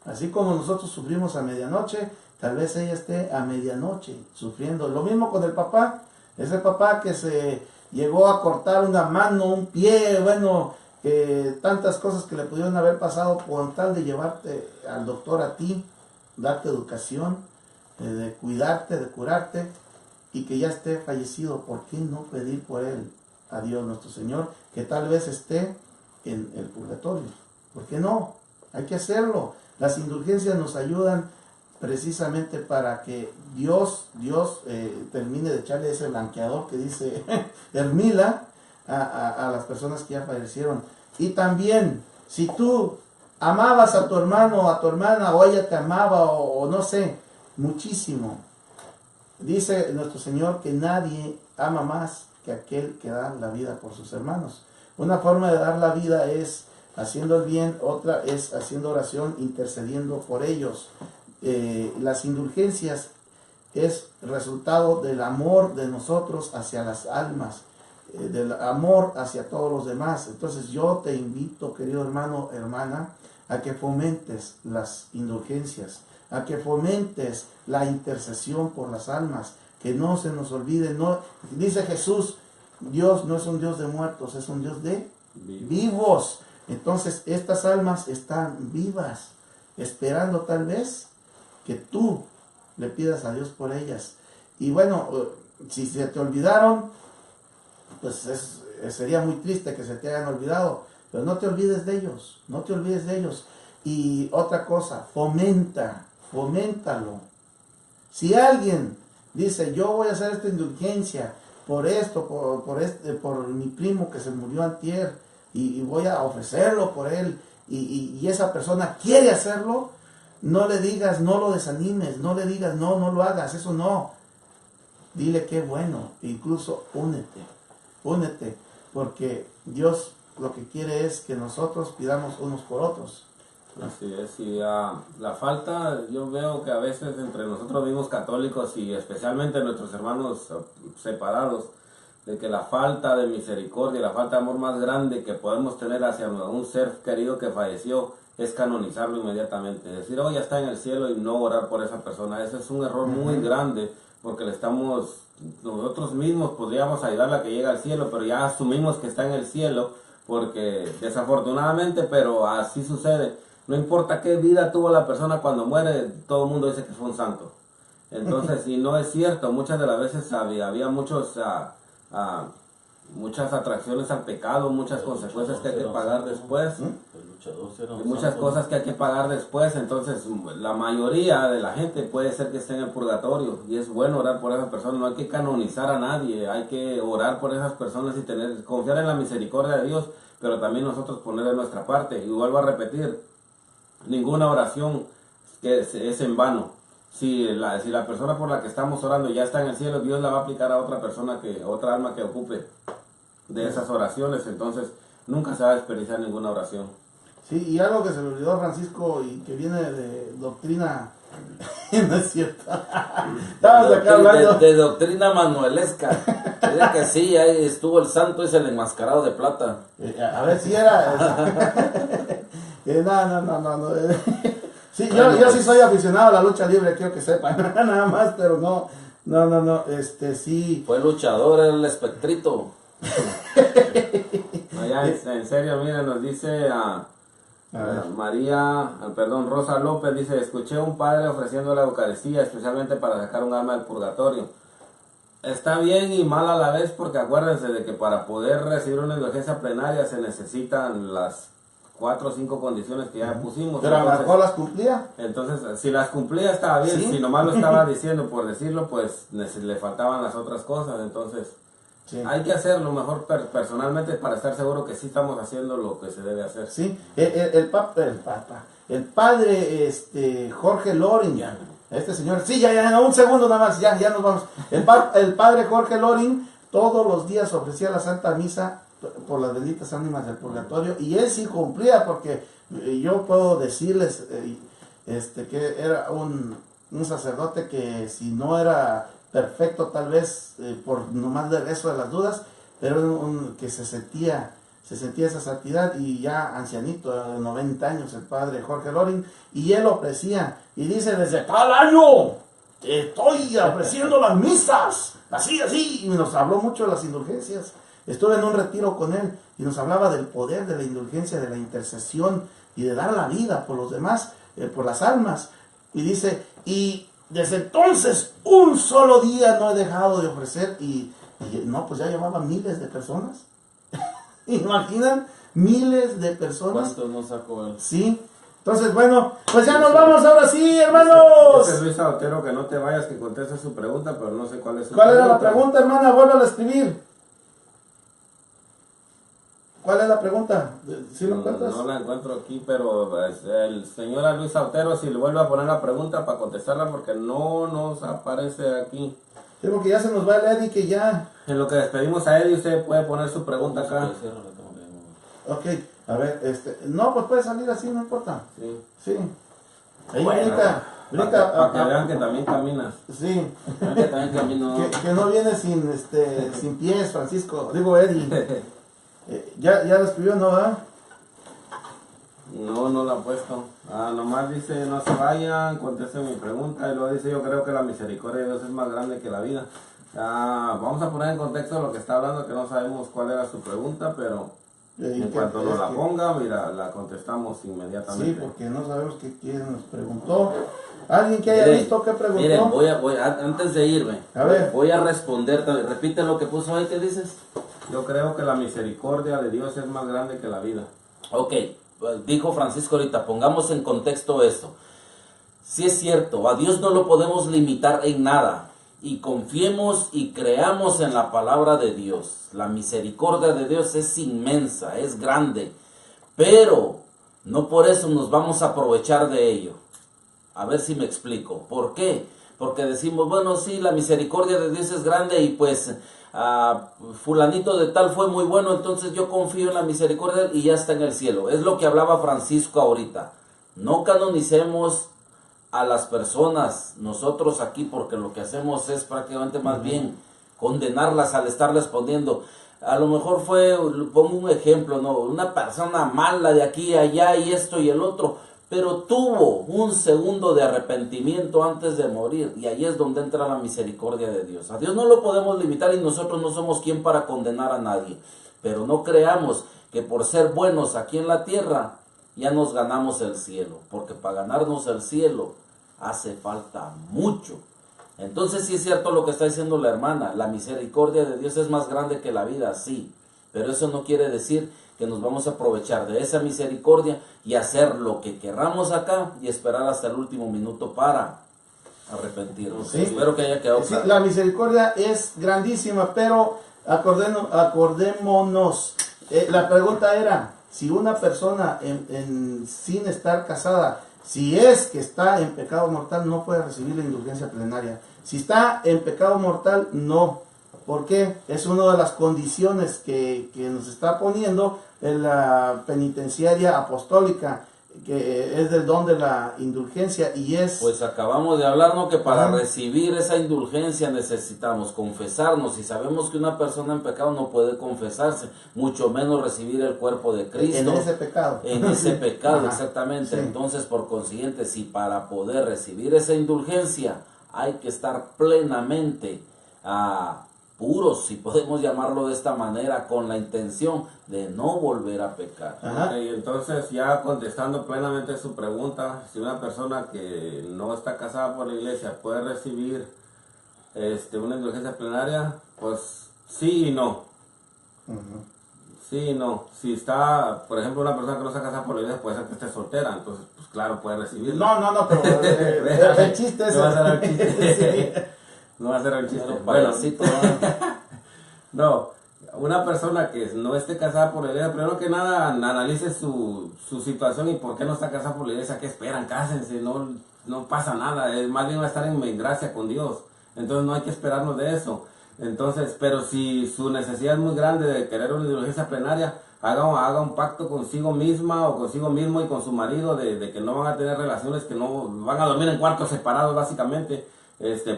Así como nosotros sufrimos a medianoche, tal vez ella esté a medianoche sufriendo. Lo mismo con el papá, ese papá que se llegó a cortar una mano, un pie, bueno, tantas cosas que le pudieron haber pasado con tal de llevarte al doctor a ti, darte educación, de cuidarte, de curarte, y que ya esté fallecido. ¿Por qué no pedir por él a Dios nuestro Señor, que tal vez esté en el purgatorio? ¿Por qué no? Hay que hacerlo. Las indulgencias nos ayudan precisamente para que Dios termine de echarle ese blanqueador que dice Hermila a las personas que ya fallecieron. Y también, si tú amabas a tu hermano o a tu hermana, o ella te amaba, o no sé, muchísimo, dice nuestro Señor que nadie ama más que aquel que da la vida por sus hermanos. Una forma de dar la vida es haciendo el bien, otra es haciendo oración, intercediendo por ellos. Las indulgencias es resultado del amor de nosotros hacia las almas, del amor hacia todos los demás. Entonces yo te invito, querido hermano, hermana, a que fomentes las indulgencias, a que fomentes la intercesión por las almas, que no se nos olvide. No, dice Jesús, Dios no es un Dios de muertos, es un Dios de vivos. Entonces estas almas están vivas, esperando tal vez que tú le pidas a Dios por ellas. Y bueno, si se te olvidaron, pues sería muy triste que se te hayan olvidado, pero no te olvides de ellos, no te olvides de ellos. Y otra cosa, foméntalo. Si alguien dice, yo voy a hacer esta indulgencia por esto, por mi primo que se murió antier, y voy a ofrecerlo por él, y esa persona quiere hacerlo, no le digas, no lo desanimes, no le digas, no lo hagas, eso no. Dile que bueno, incluso únete, porque Dios lo que quiere es que nosotros pidamos unos por otros. Así es, y la falta, yo veo que a veces entre nosotros mismos católicos y especialmente nuestros hermanos separados, de que la falta de misericordia, la falta de amor más grande que podemos tener hacia un ser querido que falleció es canonizarlo inmediatamente. Decir, oh, ya está en el cielo y no orar por esa persona. Ese es un error muy grande, porque nosotros mismos podríamos ayudarle a que llegue al cielo, pero ya asumimos que está en el cielo, porque desafortunadamente, pero así sucede. No importa qué vida tuvo la persona cuando muere, todo el mundo dice que fue un santo. Entonces, y no es cierto, muchas de las veces había muchas atracciones al pecado, muchas consecuencias que hay que pagar después, y muchas cosas que hay que pagar después. Entonces la mayoría de la gente puede ser que esté en el purgatorio, y es bueno orar por esas personas. No hay que canonizar a nadie, hay que orar por esas personas y confiar en la misericordia de Dios, pero también nosotros poner de nuestra parte. Y vuelvo a repetir, ninguna oración que es en vano. Si la persona por la que estamos orando ya está en el cielo, Dios la va a aplicar a otra persona, otra alma que ocupe de esas oraciones. Entonces nunca se va a desperdiciar ninguna oración. Sí, y algo que se me olvidó, Francisco, y que viene de doctrina, no es cierto. Estamos acá hablando de doctrina manuelesca. Dice que sí, ahí estuvo el santo, es el enmascarado de plata. A ver si era. No. Sí, yo sí soy aficionado a la lucha libre, quiero que sepan, nada más, pero no, sí. Fue luchador, el espectrito. No, ya, en serio, mira, nos dice Rosa López, dice, escuché a un padre ofreciendo la Eucaristía, especialmente para sacar un alma del purgatorio. Está bien y mal a la vez, porque acuérdense de que para poder recibir una indulgencia plenaria se necesitan las 4 o 5 condiciones que ya pusimos. Pero a lo mejor las cumplía. Entonces, si las cumplía estaba bien, ¿sí? Si nomás lo estaba diciendo por decirlo, pues le faltaban las otras cosas. Entonces, sí, hay que hacerlo mejor personalmente para estar seguro que sí estamos haciendo lo que se debe hacer. Sí, el padre Jorge Loring, este señor, sí, ya, un segundo nada más, ya nos vamos. El padre Jorge Loring todos los días ofrecía la Santa Misa por las benditas ánimas del purgatorio, y él sí cumplía, porque yo puedo decirles que era un sacerdote que si no era perfecto tal vez por nomás de eso de las dudas, pero que se sentía esa santidad, y ya ancianito, de 90 años el padre Jorge Loring, y él ofrecía, y dice, desde tal año estoy ofreciendo las misas, así, y nos habló mucho de las indulgencias. Estuve en un retiro con él y nos hablaba del poder de la indulgencia, de la intercesión y de dar la vida por los demás, por las almas. Y dice, y desde entonces un solo día no he dejado de ofrecer, y no, pues ya llevaba miles de personas. ¿Imaginan? Miles de personas. ¿Cuánto nos sacó él? Sí. Entonces, bueno, pues ya nos vamos ahora sí, hermanos. Dice Luis Otero que no te vayas, que conteste su pregunta, pero no sé cuál es su ¿Cuál era la pregunta, hermana? Vuelve a escribir. ¿Cuál es la pregunta? ¿Sí lo encuentras? No la encuentro aquí, pero el señor Luis Otero, si le vuelve a poner la pregunta para contestarla, porque no nos aparece aquí. Sí, porque ya se nos va el Eddie, que ya... En lo que despedimos a Eddie, usted puede poner su pregunta acá. Ok, a ver, no, pues puede salir así, no importa. Sí. Ahí bueno, brinca. Para que vean que también caminas. Sí. Que también camino. que no viene sin pies, Francisco. Digo, Eddie. Ya lo escribió, ¿no? ¿Verdad? No la he puesto. Nomás dice, no se vayan, contesten mi pregunta. Y luego dice, yo creo que la misericordia de Dios es más grande que la vida. Vamos a poner en contexto lo que está hablando, que no sabemos cuál era su pregunta, pero en cuanto nos la ponga, mira, la contestamos inmediatamente. Sí, porque no sabemos quién nos preguntó. ¿Alguien que haya visto qué preguntó? Miren, antes de irme, A ver. voy a responder. Repite lo que puso ahí, ¿qué dices? Yo creo que la misericordia de Dios es más grande que la vida. Ok, dijo Francisco ahorita, pongamos en contexto esto. Si es cierto, a Dios no lo podemos limitar en nada. Y confiemos y creamos en la palabra de Dios. La misericordia de Dios es inmensa, es grande. Pero no por eso nos vamos a aprovechar de ello. A ver si me explico. ¿Por qué? Porque decimos, bueno, sí, la misericordia de Dios es grande y pues fulanito de tal fue muy bueno, entonces yo confío en la misericordia y ya está en el cielo. Es lo que hablaba Francisco ahorita. No canonicemos a las personas nosotros aquí, porque lo que hacemos es prácticamente más bien condenarlas al estar respondiendo. A lo mejor pongo un ejemplo, ¿no? Una persona mala de aquí a allá y esto y el otro, pero tuvo un segundo de arrepentimiento antes de morir, y ahí es donde entra la misericordia de Dios. A Dios no lo podemos limitar y nosotros no somos quien para condenar a nadie, pero no creamos que por ser buenos aquí en la tierra ya nos ganamos el cielo, porque para ganarnos el cielo hace falta mucho. Entonces sí es cierto lo que está diciendo la hermana, la misericordia de Dios es más grande que la vida, sí, pero eso no quiere decir que nos vamos a aprovechar de esa misericordia y hacer lo que querramos acá y esperar hasta el último minuto para arrepentirnos. Sí. Espero que haya quedado Sí, claro. la misericordia es grandísima, pero acordémonos. La pregunta era, si una persona sin estar casada, si es que está en pecado mortal, no puede recibir la indulgencia plenaria. Si está en pecado mortal, no. ¿Por qué? Es una de las condiciones que nos está poniendo en la penitenciaria apostólica, que es del don de la indulgencia, y es... Pues acabamos de hablar, ¿no? Que para Ajá. recibir esa indulgencia necesitamos confesarnos, y sabemos que una persona en pecado no puede confesarse, mucho menos recibir el cuerpo de Cristo. En ese pecado. En ese pecado, Ajá. exactamente. Sí. Entonces, por consiguiente, si para poder recibir esa indulgencia hay que estar plenamente puros, si podemos llamarlo de esta manera, con la intención de no volver a pecar. Ajá. Ok, entonces ya contestando plenamente su pregunta, si una persona que no está casada por la iglesia puede recibir una indulgencia plenaria, pues sí y no. Ujú. Sí y no. Si está, por ejemplo, una persona que no está casada por la iglesia, puede ser que esté soltera, entonces pues claro, puede recibirla. No, pero el chiste es... No va a ser el chiste. Sí. No va a ser el chiste. Pero Bueno, payasito, no, una persona que no esté casada por la iglesia, primero que nada analice su situación y por qué no está casada por la iglesia, qué esperan, cásense, no pasa nada, más bien va a estar en gracia con Dios, entonces no hay que esperarnos de eso. Entonces, pero si su necesidad es muy grande de querer una indulgencia plenaria, haga un pacto consigo misma o consigo mismo y con su marido de que no van a tener relaciones, que no van a dormir en cuartos separados básicamente.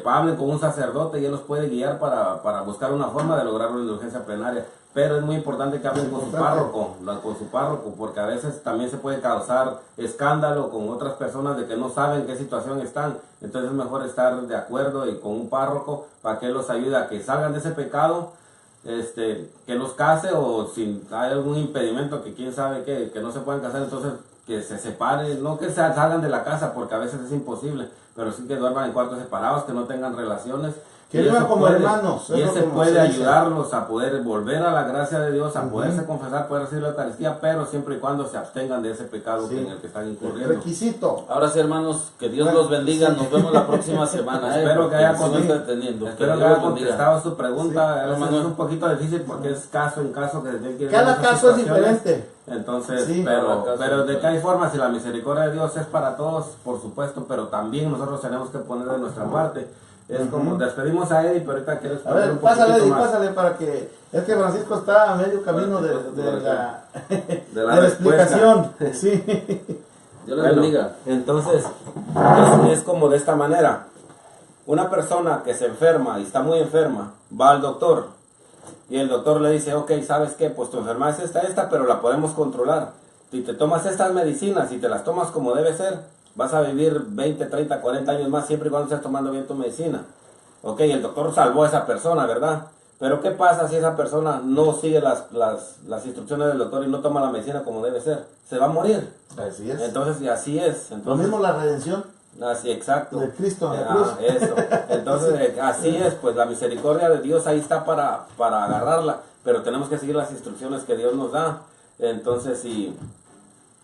Hablen con un sacerdote y él los puede guiar para buscar una forma de lograr una indulgencia plenaria. Pero es muy importante que hablen con su párroco, porque a veces también se puede causar escándalo con otras personas de que no saben qué situación están. Entonces es mejor estar de acuerdo y con un párroco para que él los ayude a que salgan de ese pecado, que los case, o si hay algún impedimento que quién sabe que no se puedan casar, entonces que se separen, no que se salgan de la casa porque a veces es imposible, pero sí que duerman en cuartos separados, que no tengan relaciones. Que vivan como hermanos. Y es ese lo que puede se dice. ayudarlos a poder volver a la gracia de Dios, a poderse confesar, poder recibir la Eucaristía, pero siempre y cuando se abstengan de ese pecado Sí. en el que están incurriendo. Requisito. Ahora sí, hermanos, que Dios Bueno, los bendiga. sí. Nos vemos la próxima semana. Espero que haya porque me sigo entreteniendo. Espero que Dios haya los bendiga. contestado su pregunta. Sí. A veces Manuel. es un poquito difícil porque es caso en caso que se tiene que ir Cada viendo esas caso es situaciones. diferente. Entonces, Sí. Cada pero caso de es qué hay forma, si la misericordia de Dios es para todos, por supuesto, pero también nosotros tenemos que poner de nuestra parte. Es como, despedimos a Eddie, pero ahorita quiero A exponer ver, un poquito pásale, Eddie, más. pásale para que... Es que Francisco está a medio camino de la De la explicación. Sí. Dios los Bueno, bendiga. entonces, es como de esta manera. Una persona que se enferma y está muy enferma, va al doctor y el doctor le dice, ok, ¿sabes qué? Pues tu enfermedad es esta, pero la podemos controlar. si te tomas estas medicinas y te las tomas como debe ser, vas a vivir 20, 30, 40 años más siempre y cuando estés tomando bien tu medicina. Ok, el doctor salvó a esa persona, ¿verdad? Pero ¿qué pasa si esa persona no sigue las instrucciones del doctor y no toma la medicina como debe ser? Se va a morir. Así es. Entonces, y así es. Lo Entonces, mismo la redención así, exacto. de Cristo en la cruz. Eso. Entonces, así es, pues la misericordia de Dios ahí está para agarrarla, pero tenemos que seguir las instrucciones que Dios nos da. Entonces, y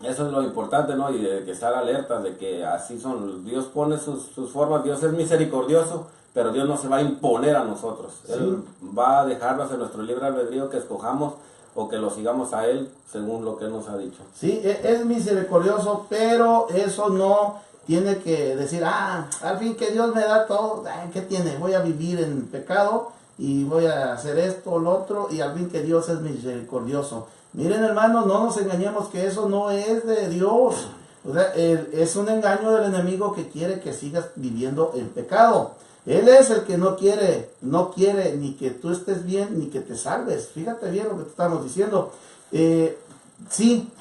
eso es lo importante, ¿no? Y de que estar alertas de que así son. Dios pone sus formas, Dios es misericordioso, pero Dios no se va a imponer a nosotros. Sí. Él va a dejarnos en nuestro libre albedrío que escojamos o que lo sigamos a Él según lo que Él nos ha dicho. Sí, es misericordioso, pero eso no tiene que decir, al fin que Dios me da todo, ¿qué tiene? Voy a vivir en pecado y voy a hacer esto o lo otro, y al fin que Dios es misericordioso. Miren, hermanos, no nos engañemos que eso no es de Dios. O sea, es un engaño del enemigo que quiere que sigas viviendo en pecado. Él es el que no quiere ni que tú estés bien ni que te salves. Fíjate bien lo que te estamos diciendo. Sí,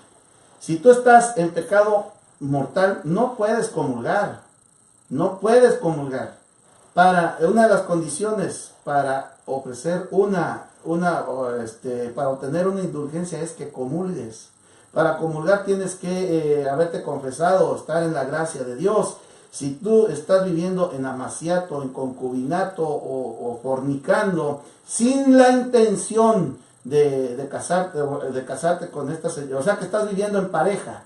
si tú estás en pecado mortal, no puedes comulgar. No puedes comulgar. Para una de las condiciones para ofrecer para obtener una indulgencia es que comulgues. Para comulgar tienes que haberte confesado, estar en la gracia de Dios. Si tú estás viviendo en amaciato, en concubinato o fornicando, sin la intención de casarte con esta señora, o sea que estás viviendo en pareja,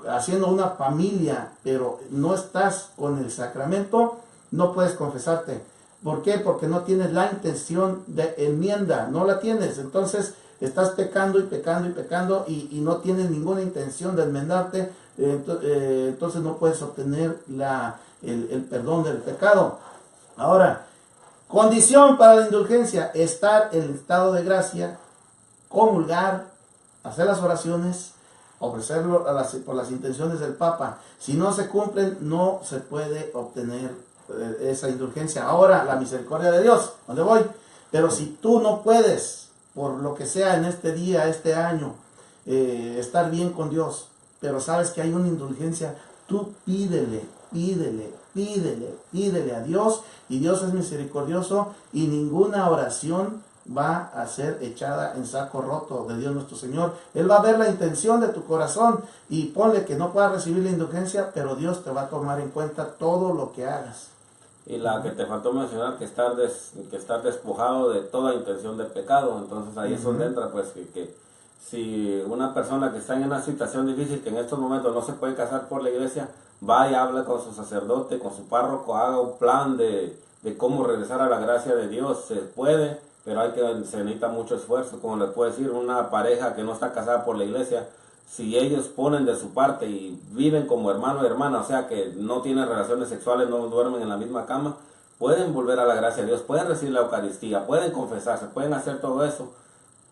haciendo una familia, pero no estás con el sacramento, no puedes confesarte. ¿Por qué? Porque no tienes la intención de enmienda, no la tienes. Entonces estás pecando y pecando y pecando y no tienes ninguna intención de enmendarte. Entonces no puedes obtener el perdón del pecado. Ahora, condición para la indulgencia: estar en estado de gracia, comulgar, hacer las oraciones, ofrecerlo por las intenciones del Papa. Si no se cumplen, no se puede obtener esa indulgencia. Ahora, la misericordia de Dios, ¿dónde voy? Pero si tú no puedes, por lo que sea en este día, este año, estar bien con Dios, pero sabes que hay una indulgencia, tú pídele a Dios, y Dios es misericordioso, y ninguna oración va a ser echada en saco roto de Dios nuestro Señor. Él va a ver la intención de tu corazón, y ponle que no puedas recibir la indulgencia, pero Dios te va a tomar en cuenta todo lo que hagas. Y la que te faltó mencionar, que estar despojado de toda intención de pecado. Entonces ahí es donde entra, pues, que si una persona que está en una situación difícil, que en estos momentos no se puede casar por la iglesia, vaya y hable con su sacerdote, con su párroco, haga un plan de cómo regresar a la gracia de Dios. Se puede, pero se necesita mucho esfuerzo. Como les puedo decir, una pareja que no está casada por la iglesia, si ellos ponen de su parte y viven como hermano y hermana, o sea que no tienen relaciones sexuales, no duermen en la misma cama, pueden volver a la gracia de Dios, pueden recibir la Eucaristía, pueden confesarse, pueden hacer todo eso,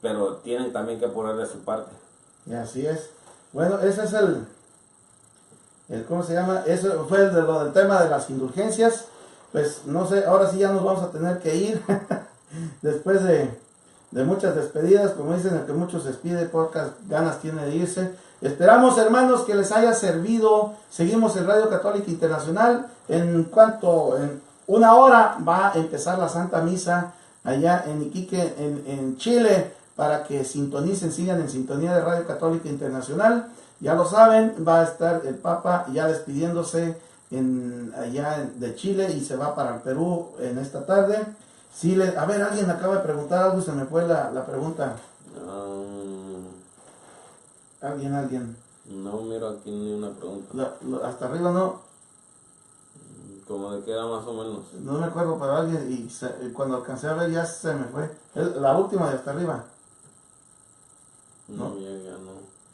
pero tienen también que poner de su parte. Y así es. Bueno, ese es el ¿cómo se llama? Eso fue lo del tema de las indulgencias. Pues no sé, ahora sí ya nos vamos a tener que ir después de muchas despedidas. Como dicen, el que mucho se despide, pocas ganas tiene de irse. Esperamos, hermanos, que les haya servido. Seguimos en Radio Católica Internacional. En una hora va a empezar la Santa Misa allá en Iquique, en Chile, para que sintonicen, sigan en sintonía de Radio Católica Internacional. Ya lo saben, va a estar el Papa ya despidiéndose allá de Chile, y se va para el Perú en esta tarde. A ver, alguien acaba de preguntar algo y se me fue la pregunta. Alguien. No miro aquí ni una pregunta. Hasta arriba no. Como de qué era más o menos. No me acuerdo, pero alguien, y cuando alcancé a ver ya se me fue. La última de hasta arriba. No, ya no.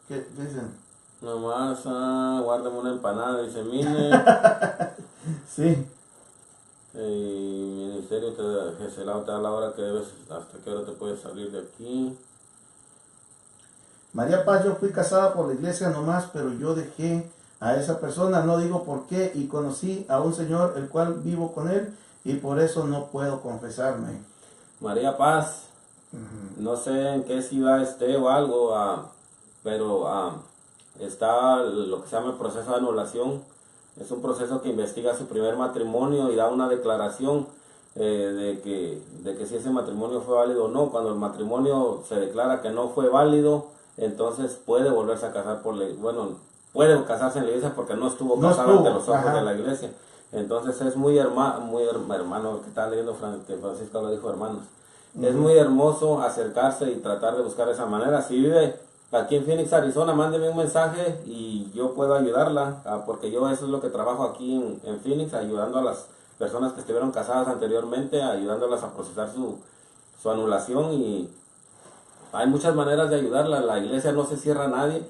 ¿Qué dicen? Nomás, guárdame una empanada, dice Mine. Sí. Ministerio te da la hora que debes, hasta qué hora te puedes salir de aquí. María Paz: yo fui casada por la iglesia nomás, pero yo dejé a esa persona, no digo por qué, y conocí a un señor el cual vivo con él, y por eso no puedo confesarme. María Paz, no sé en qué ciudad esté o algo, pero está lo que se llama el proceso de anulación. Es un proceso que investiga su primer matrimonio y da una declaración de que si ese matrimonio fue válido o no. Cuando el matrimonio se declara que no fue válido, entonces puede volverse a casar puede casarse en la iglesia porque no estuvo casado ante los ojos de la iglesia. Entonces es muy hermano, que está leyendo Francisco lo dijo, hermanos. Es muy hermoso acercarse y tratar de buscar esa manera. Si vive aquí en Phoenix, Arizona, mándeme un mensaje y yo puedo ayudarla, porque yo eso es lo que trabajo aquí en Phoenix, ayudando a las personas que estuvieron casadas anteriormente, ayudándolas a procesar su anulación, y hay muchas maneras de ayudarla. La iglesia no se cierra a nadie,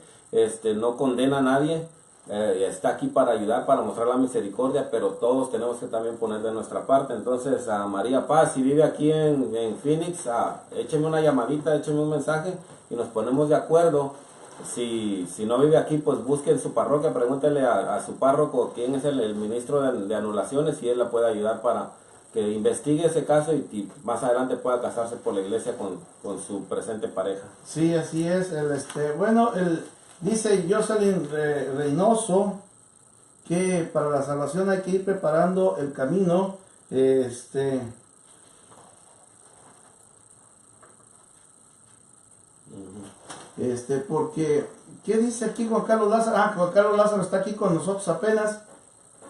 no condena a nadie, está aquí para ayudar, para mostrar la misericordia, pero todos tenemos que también poner de nuestra parte. Entonces, a María Paz, si vive aquí en Phoenix, écheme una llamadita, écheme un mensaje y nos ponemos de acuerdo. Si no vive aquí, pues busque en su parroquia, pregúntele a su párroco quién es el ministro de anulaciones, y él la puede ayudar para que investigue ese caso y más adelante pueda casarse por la iglesia con su presente pareja. Sí, así es. Dice Jocelyn Reynoso que para la salvación hay que ir preparando el camino. Porque, ¿qué dice aquí Juan Carlos Lázaro? Juan Carlos Lázaro está aquí con nosotros apenas.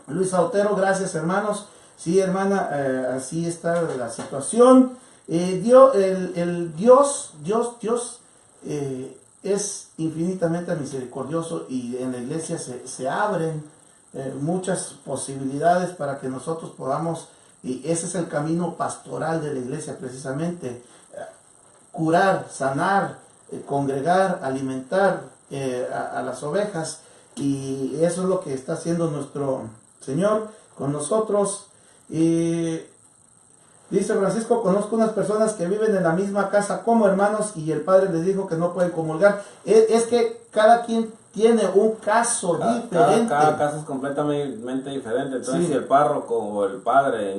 Luis Autero, gracias hermanos. Sí, hermana, así está la situación. Dios es infinitamente misericordioso, y en la iglesia se abren muchas posibilidades para que nosotros podamos, y ese es el camino pastoral de la iglesia precisamente, curar, sanar, congregar, alimentar a las ovejas, y eso es lo que está haciendo nuestro Señor con nosotros. Dice Francisco, conozco unas personas que viven en la misma casa como hermanos y el padre les dijo que no pueden comulgar. Es que cada quien tiene un caso diferente. Cada caso es completamente diferente. Entonces, sí, si el párroco o el padre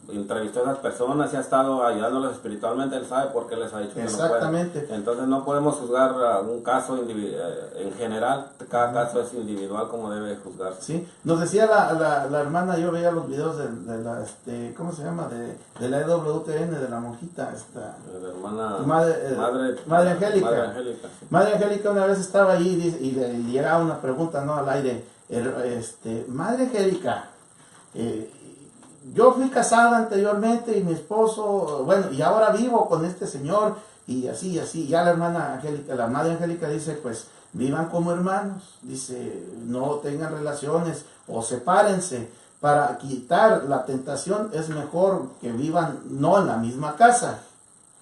entrevistó a esas personas y ha estado ayudándoles espiritualmente, él sabe por qué les ha dicho que no pueden. Exactamente. Entonces no podemos juzgar un caso en general. Cada caso es individual como debe juzgarse. Sí, nos decía la hermana, yo veía los videos de la, ¿cómo se llama? De la EWTN, de la monjita, la hermana Madre Angélica. Sí. Madre Angélica una vez estaba ahí y le llegaba una pregunta, ¿no? Al aire. Madre Angélica, yo fui casada anteriormente y mi esposo, y ahora vivo con este señor, y así. Ya la hermana Angélica, la Madre Angélica dice, pues, vivan como hermanos, dice, no tengan relaciones o sepárense. Para quitar la tentación es mejor que vivan no en la misma casa,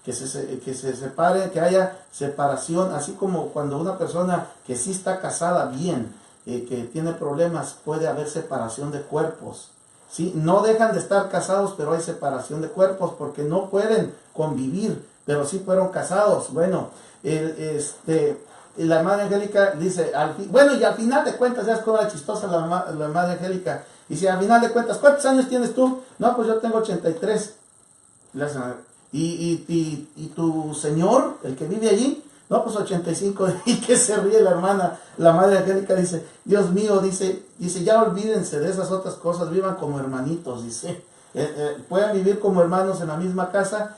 que se separen, que haya separación, así como cuando una persona que sí está casada bien, que tiene problemas, puede haber separación de cuerpos. ¿Sí? No dejan de estar casados, pero hay separación de cuerpos porque no pueden convivir, pero sí fueron casados. Bueno, la Madre Angélica dice, y al final de cuentas, ya es como la chistosa la Madre Angélica, dice, al final de cuentas, ¿cuántos años tienes tú? No, pues yo tengo 83. ¿Y tu señor, el que vive allí? No, pues 85. ¿Y qué se ríe la hermana? La Madre Angélica dice, Dios mío, dice, ya olvídense de esas otras cosas, vivan como hermanitos, dice. Pueden vivir como hermanos en la misma casa.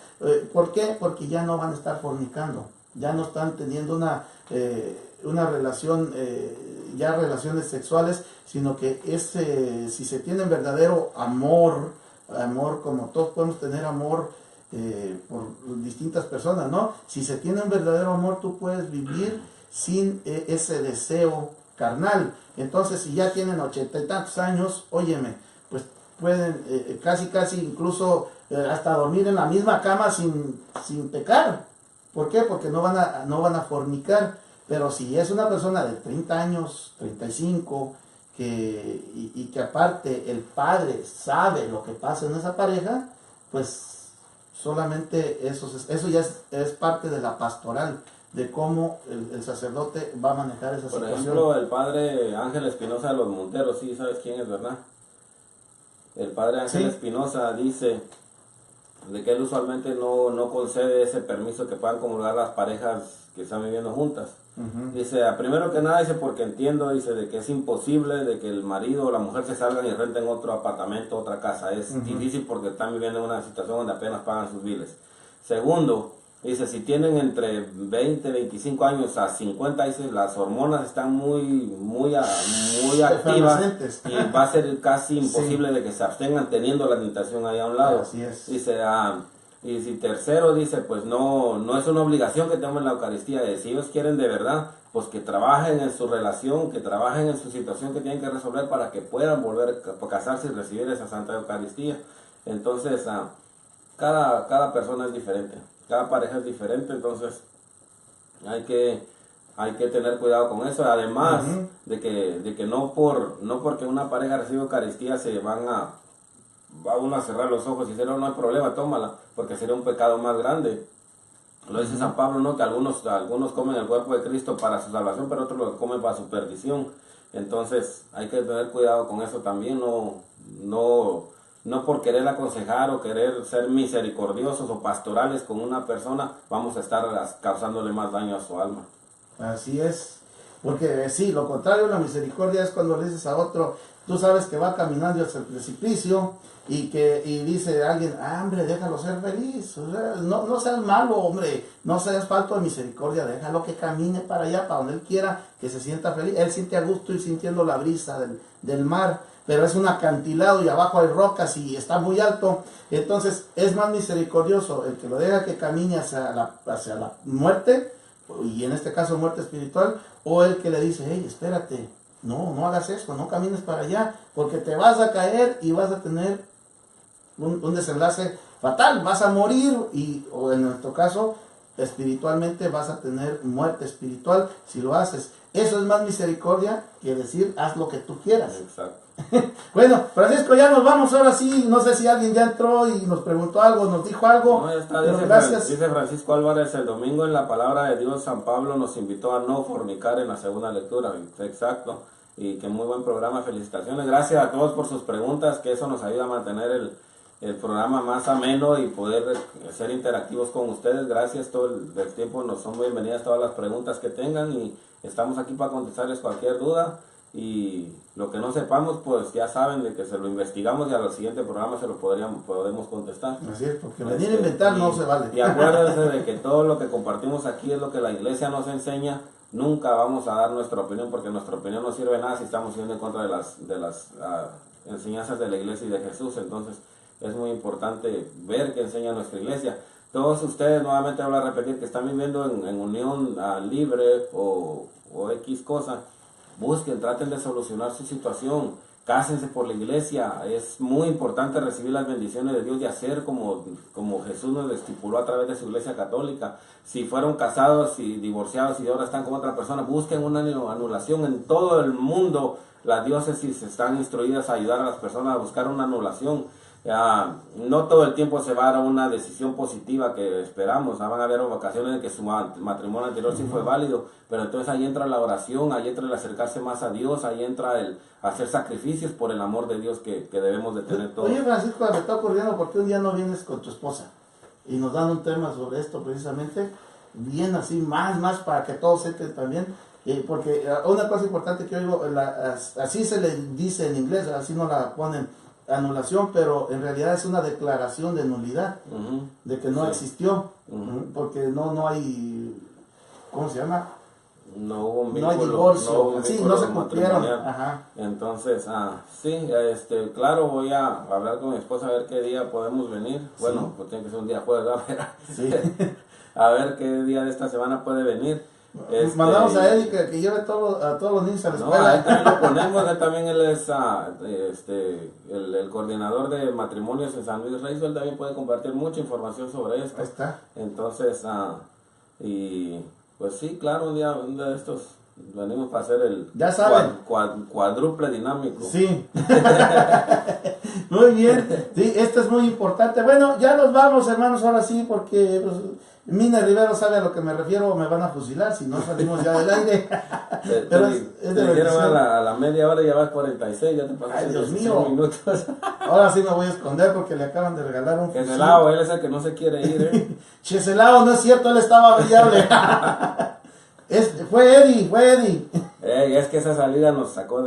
¿Por qué? Porque ya no van a estar fornicando, ya no están teniendo una relación, ya relaciones sexuales, sino que si se tiene verdadero amor como todos podemos tener amor por distintas personas, ¿no? Si se tiene un verdadero amor, tú puedes vivir sin ese deseo carnal. Entonces, si ya tienen 80 y tantos años, óyeme, pues pueden casi incluso hasta dormir en la misma cama sin pecar. ¿Por qué? Porque no van a fornicar. Pero si es una persona de 30 años, 35, y que aparte el padre sabe lo que pasa en esa pareja, pues solamente eso ya es parte de la pastoral, de cómo el sacerdote va a manejar esa situación. Por ejemplo, el padre Ángel Espinosa de los Monteros, sí, ¿sabes quién es, verdad? El padre Ángel Espinosa dice de que él usualmente no concede ese permiso que puedan comulgar las parejas que están viviendo juntas. Dice, primero que nada, dice, porque entiendo, dice, de que es imposible de que el marido o la mujer se salgan y renten otro apartamento, otra casa. Es difícil porque están viviendo en una situación donde apenas pagan sus biles. Segundo, dice, si tienen entre 20, 25 años a 50, dice, las hormonas están muy activas y va a ser casi imposible de que se abstengan teniendo la tentación ahí a un lado. Así es. Dice, y si tercero, dice, pues no es una obligación que tomen la Eucaristía. Si ellos quieren de verdad, pues que trabajen en su relación, que trabajen en su situación que tienen que resolver para que puedan volver a casarse y recibir esa Santa Eucaristía. Entonces, cada persona es diferente, cada pareja es diferente, entonces hay que tener cuidado con eso. Además de que no porque una pareja recibe Eucaristía se va uno a cerrar los ojos y decir, no hay problema, tómala, porque sería un pecado más grande. Lo dice San Pablo, ¿no? Que algunos comen el cuerpo de Cristo para su salvación, pero otros lo comen para su perdición. Entonces hay que tener cuidado con eso también, no por querer aconsejar o querer ser misericordiosos o pastorales con una persona, vamos a estar causándole más daño a su alma. Así es, porque sí, lo contrario, la misericordia es cuando le dices a otro, tú sabes que va caminando hacia el precipicio y dice alguien, hombre, déjalo ser feliz, o sea, no seas malo, hombre, no seas falto de misericordia, déjalo que camine para allá, para donde él quiera, que se sienta feliz. Él siente a gusto y sintiendo la brisa del mar, pero es un acantilado y abajo hay rocas y está muy alto. Entonces es más misericordioso el que lo deja que camine hacia la muerte, y en este caso muerte espiritual, o el que le dice, hey, espérate, no hagas eso, no camines para allá, porque te vas a caer y vas a tener un desenlace fatal, vas a morir, o en nuestro caso espiritualmente vas a tener muerte espiritual si lo haces. Eso es más misericordia que decir haz lo que tú quieras. Exacto. Bueno, Francisco, ya nos vamos ahora sí. No sé si alguien ya entró y nos preguntó algo, nos dijo algo. No, ya está, pero gracias. dice Francisco Álvarez, el domingo en la palabra de Dios, San Pablo nos invitó a no fornicar en la segunda lectura. Exacto. Y que muy buen programa, felicitaciones. Gracias a todos por sus preguntas, que eso nos ayuda a mantener el programa más ameno y poder ser interactivos con ustedes. Gracias, todo el tiempo nos son bienvenidas todas las preguntas que tengan y estamos aquí para contestarles cualquier duda. Y lo que no sepamos, pues ya saben de que se lo investigamos y al siguiente programa se lo podemos contestar. Así es, porque venir a inventar no se vale. Y acuérdense de que todo lo que compartimos aquí es lo que la iglesia nos enseña. Nunca vamos a dar nuestra opinión, porque nuestra opinión no sirve de nada si estamos yendo en contra de las enseñanzas de la iglesia y de Jesús. Entonces es muy importante ver qué enseña nuestra iglesia. Todos ustedes, nuevamente voy a repetir, que están viviendo en unión libre o X cosa, busquen, traten de solucionar su situación, cásense por la iglesia. Es muy importante recibir las bendiciones de Dios y hacer como Jesús nos estipuló a través de su iglesia católica. Si fueron casados y divorciados y ahora están con otra persona, busquen una anulación. En todo el mundo las diócesis están instruidas a ayudar a las personas a buscar una anulación. No todo el tiempo se va a dar una decisión positiva que esperamos. Van a haber ocasiones en que su matrimonio anterior sí fue válido, pero entonces ahí entra la oración, ahí entra el acercarse más a Dios, ahí entra el hacer sacrificios por el amor de Dios que debemos de tener todos. Oye, Francisco, me está ocurriendo, ¿por qué un día no vienes con tu esposa? Y nos dan un tema sobre esto precisamente, bien así, más para que todos entren también. Porque una cosa importante que oigo, así se le dice en inglés, así no la ponen, anulación, pero en realidad es una declaración de nulidad, de que no existió, porque no hay, ¿cómo se llama? No hubo un vínculo, no hay divorcio, no se cumplieron. Ajá. Entonces, sí, claro, voy a hablar con mi esposa a ver qué día podemos venir. Bueno, pues tiene que ser un día jueves, ¿verdad? Sí. A ver qué día de esta semana puede venir. Mandamos a Eddie que lleve a todos los niños a la escuela. Ahí también lo ponemos, él es el coordinador de matrimonios en San Luis Rey. Él también puede compartir mucha información sobre esto. Ahí está. Entonces, y pues sí, claro, un día de estos venimos para hacer el ya saben. Cuádruple dinámico. Sí. Muy bien. Sí, esto es muy importante. Bueno, ya nos vamos, hermanos, ahora sí, porque pues, Mina Rivero sabe a lo que me refiero, me van a fusilar si no salimos ya del aire. Pero es de dijeron a la media hora, ya vas 46, ya te pasaste. Ay, Dios mío. Minutos. Ahora sí me voy a esconder porque le acaban de regalar un fusil. Cheselao, él es el que no se quiere ir, Cheselao, no es cierto, él estaba brillable. Fue Eddie. Y es que esa salida nos sacó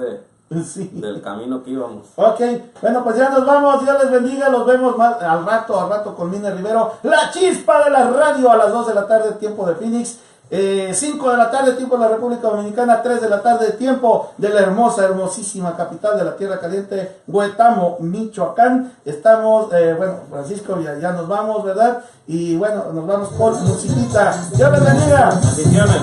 Sí. del camino que íbamos. Ok, bueno, pues ya nos vamos, Dios les bendiga, los vemos más al rato con Mine Rivero, la chispa de la radio a las 2 de la tarde, tiempo de Phoenix, 5 de la tarde, tiempo de la República Dominicana, 3 de la tarde, tiempo de la hermosísima capital de la Tierra Caliente, Huetamo, Michoacán. Estamos, Francisco, ya nos vamos, ¿verdad? Y bueno, nos vamos con musiquita. Dios les bendiga. Bendiciones.